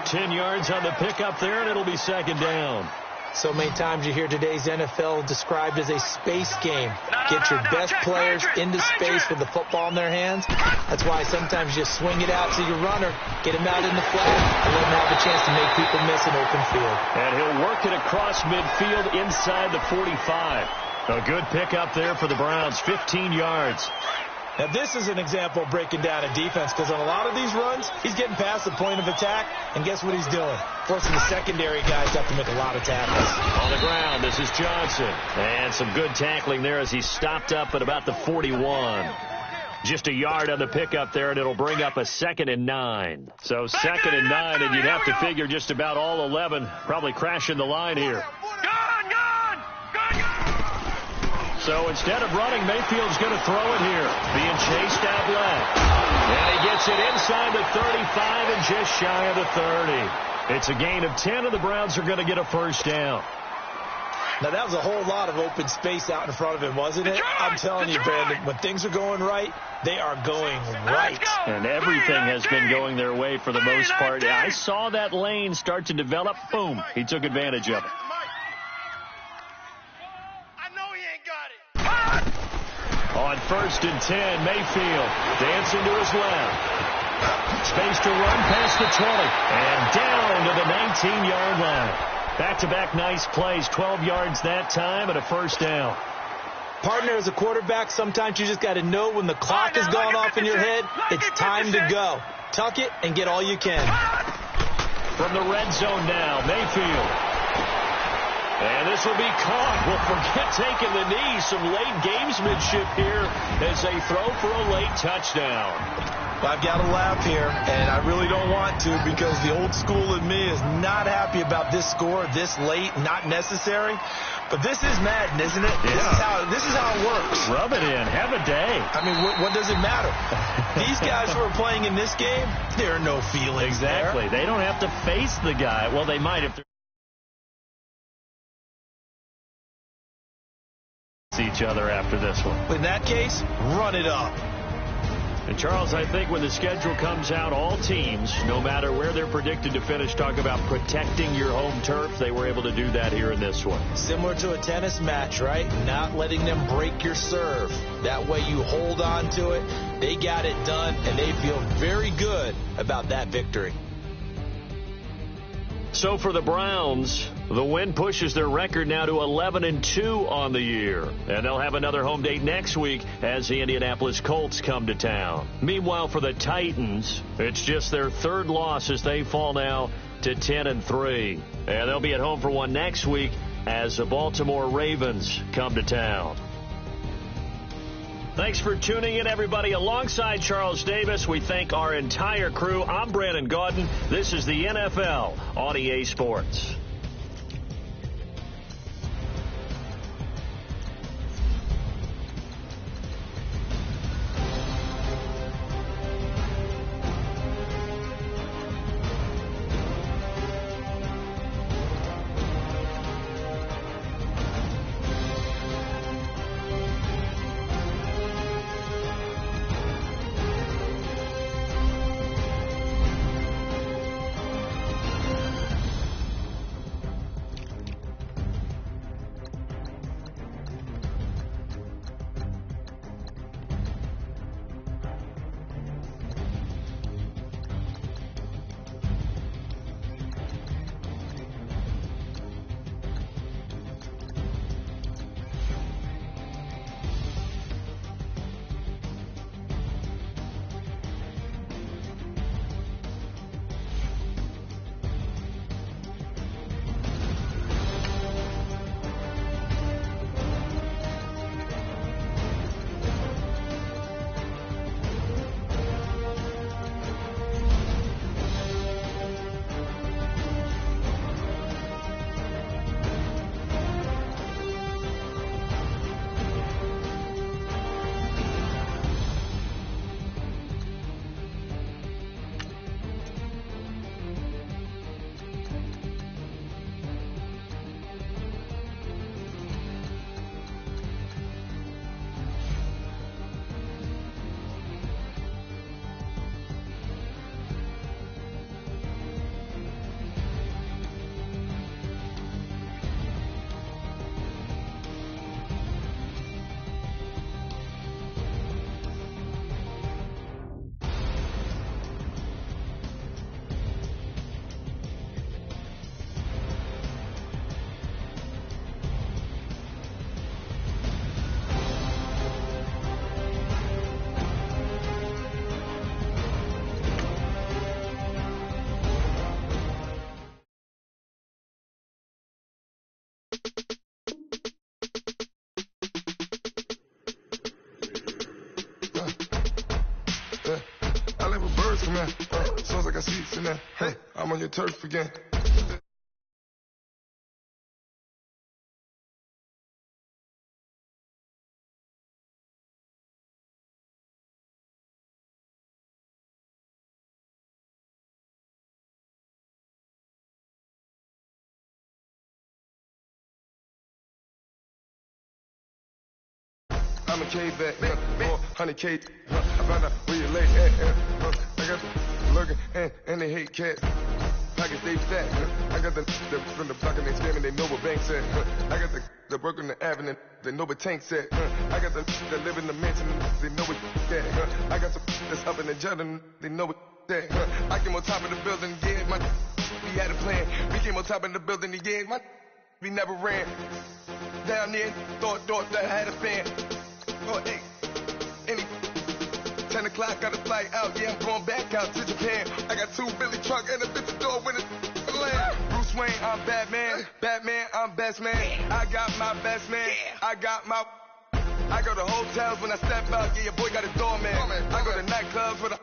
10 yards on the pickup there, and it'll be 2nd down. So many times you hear today's NFL described as a space game. Get your best players into space with the football in their hands. That's why sometimes you just swing it out to your runner, get him out in the flat, and let him have a chance to make people miss an open field. And he'll work it across midfield inside the 45. A good pickup there for the Browns, 15 yards. Now, this is an example of breaking down a defense, because on a lot of these runs, he's getting past the point of attack, and guess what he's doing? Forcing the secondary guys to have to make a lot of tackles. On the ground, this is Johnson. And some good tackling there as he stopped up at about the 41. Just a yard on the pickup there, and it'll bring up a 2nd and 9. So 2nd and 9, and you'd have to figure just about all 11 probably crashing the line here. So instead of running, Mayfield's going to throw it here. Being chased out left. And he gets it inside the 35 and just shy of the 30. It's a gain of 10, and the Browns are going to get a first down. Now, that was a whole lot of open space out in front of him, wasn't it? I'm telling you, Brandon, when things are going right, they are going right. And everything has been going their way for the most part. I saw that lane start to develop. Boom. He took advantage of it. I know he ain't got it. On 1st and 10, Mayfield dancing to his left. Space to run past the 20. And down to the 19-yard line. Back-to-back nice plays, 12 yards that time and a first down. Partner, as a quarterback, sometimes you just got to know when the clock has gone off in your head, it's time to go. Tuck it and get all you can. From the red zone now, Mayfield. And this will be caught. Well, forget taking the knee. Some late gamesmanship here as they throw for a late touchdown. I've got to laugh here, and I really don't want to because the old school in me is not happy about this score this late, not necessary. But this is Madden, isn't it? Yeah. This is how it works. Rub it in. Have a day. I mean, what does it matter? These guys who are playing in this game, there are no feelings Exactly. there. They don't have to face the guy. Well, they might if they're each other after this one. In that case, run it up. And, Charles, I think when the schedule comes out, all teams, no matter where they're predicted to finish, talk about protecting your home turf. They were able to do that here in this one. Similar to a tennis match, right? Not letting them break your serve. That way you hold on to it. They got it done, and they feel very good about that victory. So for the Browns, the win pushes their record now to 11-2 on the year. And they'll have another home date next week as the Indianapolis Colts come to town. Meanwhile, for the Titans, it's just their third loss as they fall now to 10-3. And they'll be at home for one next week as the Baltimore Ravens come to town. Thanks for tuning in, everybody. Alongside Charles Davis, we thank our entire crew. I'm Brandon Gaudin. This is the NFL on EA Sports. I like where birds come in. Sounds like I see it in there. Hey, I'm on your turf again. I'm a K-back, 400K. I found out where you lay at. I got lurking and they hate cats. Pockets they fat. I got the from the block and they scamming, they know what banks at. I got the work on the avenue, they know what tanks at. I got the that live in the mansion, they know what that. I got some that's up in the jungle, they know what that. I came on top of the building, yeah, we had a plan. We came on top of the building, yeah, we never ran. Down there, thought that I had a fan. Oh, hey, 10 o'clock, got a flight out, yeah, I'm going back out to Japan. I got 2 Billy truck and a bitch door with a land. Bruce Wayne, I'm Batman. Batman, I'm best man. I got my best man. I got my... I go to hotels when I step out, yeah, your boy got a doorman. I go to nightclubs with a...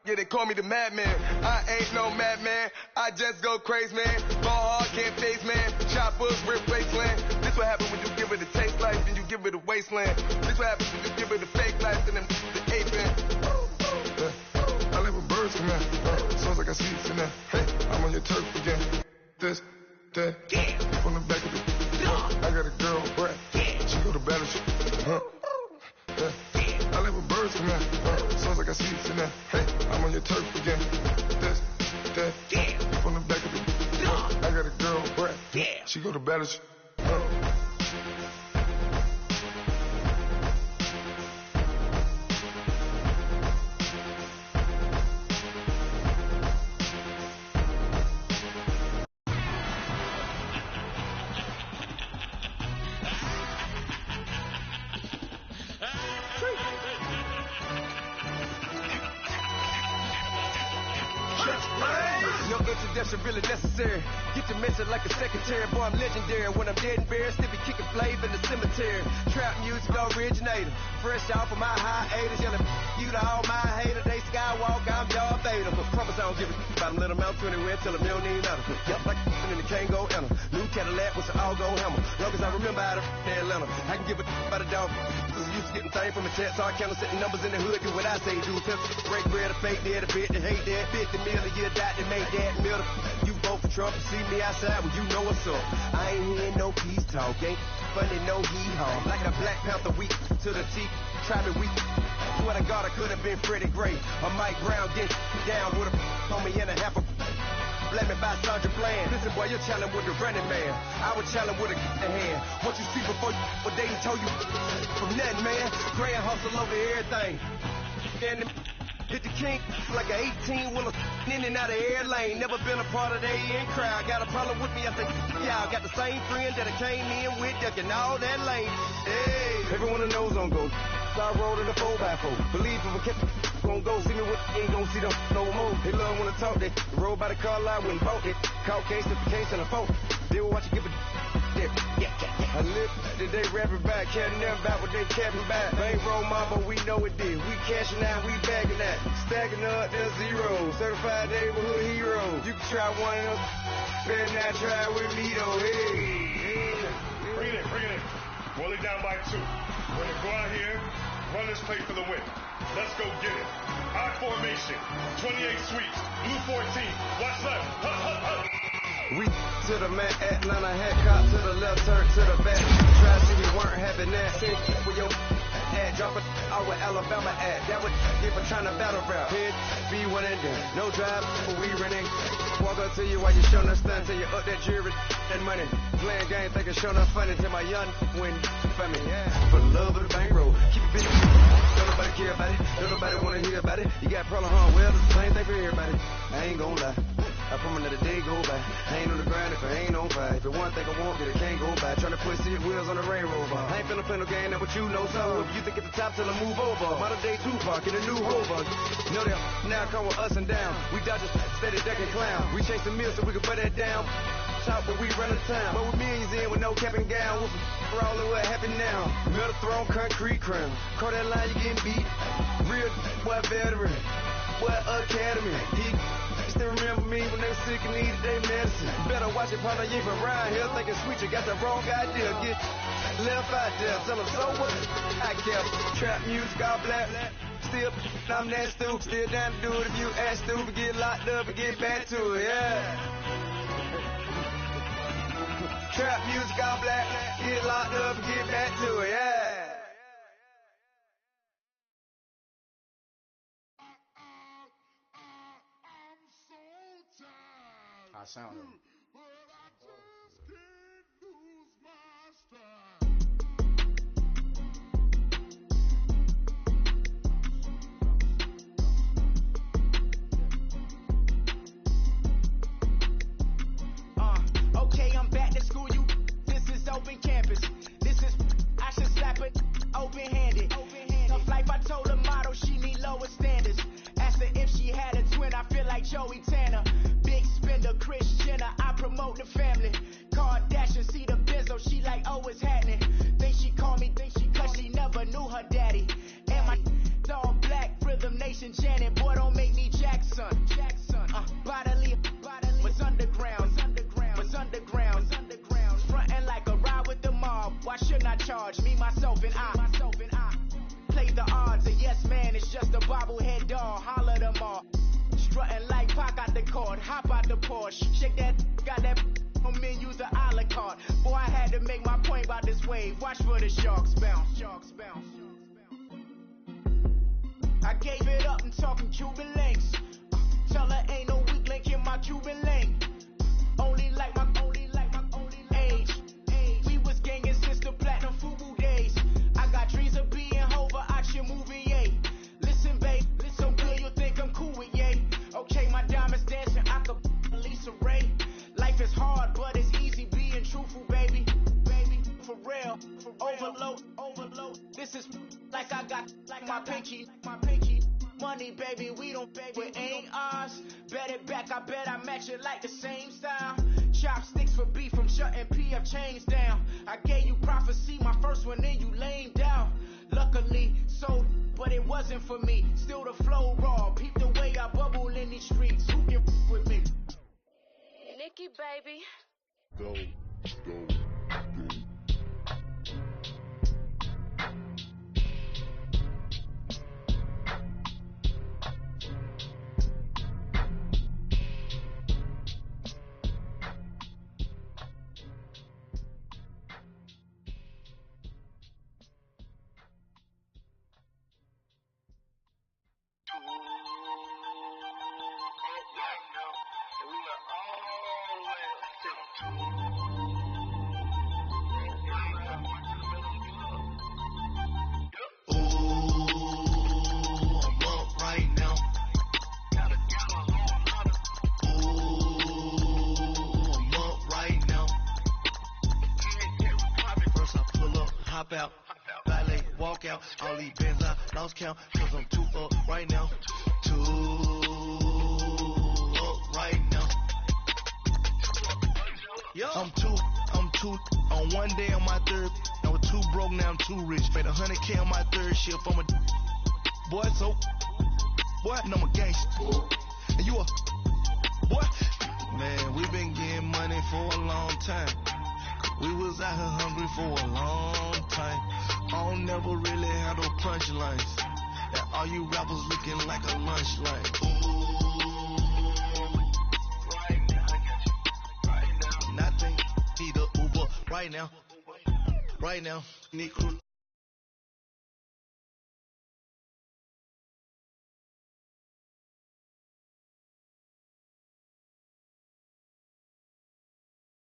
Yeah, they call me the madman. I ain't no madman. I just go crazy, man. Ball hard, can't face, man. Choppers, rip wasteland. This what happen when you give it a taste life and you give it a wasteland. This what happens when you give it a fake life and then the ape in. I live with birds come out. Sounds like I see it in there. Hey, I'm on your turf again. This, that, from the back of the... I got a girl, Brad. She go to battle. I live with birds come out. Sounds like I see it in there. Hey, I'm on your turf again. This, that, from the back of the... I got a girl, Brad. She go to battle. No introduction really necessary. Get your message like a secretary. Boy, I'm legendary. When I'm dead and buried, still be kicking flavor in the cemetery. Trap music originator. Fresh off of my hiatus. Yelling you to all my haters. They skywalk, I'm Darth Vader. Promise I don't give a about them. Let them out to anywhere. Tell them you don't need nothing. Yup, like and the can't go enter. New Cadillac with some all-gold hammer. Long as I remember out of Atlanta. I can give a about a dog. Cause I'm used to getting things from a chat. So I count setting numbers in the hood. Do what I say do. Break bread, a fake dead, a bit, they hate that. 50 million a year, die to make that middle. You vote for Trump and see me outside, well, you know what's up. I ain't hearing no peace talk, ain't funny, no hee-haw. Like a Black Panther weak to the teeth, try me weak. Swear to God, I could have been Freddie Gray. Or Mike Brown, get down with a on me and a half a... Let me buy Sandra Bland. Listen, boy, you're challenging with the running man. I was challenging with a hand. What you see before you, what they told you from nothing, man. Grand hustle over everything. And hit the king like an 18-wheeler in and out of air lane. Never been a part of the in crowd. Got a problem with me, I say, y'all got the same friend that I came in with, ducking all that lane. Hey, everyone knows on go. I rolled in a 4x4. Believe if I kept gon' go, see me with ain't gon' see them no more. They love when I talk, they roll by the car lot when bought it. Caught case if the case and a phone. They will watch you give a I live today rapping back, caring them about what they capping back. They ain't roll mama, we know it did. We cashing out, we bagging that. Stacking up, there's zero. Certified neighborhood hero. You can try one of them, better not try with me though. Hey. Bring it in. Roll it down by 2. We're gonna go out here, run this play for the win. Let's go get it. I formation, 28 sweeps, blue 14. Watch left. We to the man, Atlanta, head cop to the left, turn to the back. Try to see we weren't having that. Same with your ad, drop it out with Alabama ad. That would give a trying to battle rap. Head, be one and done. No drive, but we running. Walk up to you while you showing us stun till you up that jury and money. Playing game, thinking showing us funny till my young win for me. Yeah. For the love of the bankroll, keep it busy. Don't nobody care about it. Don't nobody wanna hear about it. You got problem, huh? Well, it's the same thing for everybody. I ain't gonna lie. I promise let a day go by. I ain't on the grind if I ain't on fire. If it one thing I want, then it can't go by. Trying to put seat wheels on the railroad bar. I ain't finna play no game, that what you know. So if you think at the top till I move over. Modern day Tupac in a new Rover. Know that now come with us and down. We dodge a steady ducking clown. We chase the meal so we can put that down. Talk, but we run the town. But with millions in with no cap and gown. We're all in what happened now. Metal throne, concrete crown. Call that line, you getting beat. Real boy veteran. Boy academy. He still remember me when they were sick and needed their medicine. Better watch it, partner, you ain't from around here thinking sweet, you got the wrong idea. Get left out there, tell them so what? I kept trap music all black. Still, I'm that stupid. Still down to do it if you ask stupid. Get locked up and get back to it, yeah. Trap music all black. Get locked up and get back to it, yeah. I sound it. Okay, I'm back to school, this is open campus. This is, I should slap it open-handed. Tough life, I told her motto, she need lower standards. Asked her if she had a twin, I feel like Joey Tanner. Big spender, Kris Jenner, I promote the family. Kardashian, see the Benzo, she like, oh, it's happening. Think she called me, cause she never knew her daddy. And my all black, Rhythm Nation, Janet, boy, don't make me Jackson. Bodily, was underground. Frontin' like a ride with the mob. Why shouldn't I charge me, myself, and I? Play the odds, a yes man is just a bobblehead doll. Holler them all. Strutting like Pac out the court, hop out the Porsche. Shake that, got that on menus, the a la carte. Boy, I had to make my point about this wave. Watch for the sharks bounce. I gave it up, I'm talking Cuban links. Tell her ain't no weak link in my Cuban link. Only like my age. We was gangin' since the platinum FUBU days. I got dreams of being Hova out your movie, yay. Listen, babe, listen good, you'll think I'm cool with yay. Okay, my diamonds dancing, I could Lisa Ray. Life is hard, but it's easy being truthful, baby. For real, overload. This is like I got like my pinky. Money, baby, we don't pay, but ain't ours. Bet it back, I bet I match it like the same style. Chopsticks for beef from shutting PF chains down. I gave you prophecy, my first one, then you lamed down. Luckily, sold, but it wasn't for me. Still the flow raw, peep the way I bubble in these streets. Who can with me? Nikki, baby. Go. Out, valet, walk out, all these bands I lost count, cause I'm too up right now, right now. I'm two, on one day on my third, I was too broke, now I'm too rich, made 100K on my third shift, I'm a boy, so, boy, and I'm a gangster, and you a, boy, man, we been getting money for a long time. We was out here hungry for a long time. I don't never really have no punchlines. And all you rappers looking like a lunch line. Right now, need a Uber right now. Need crew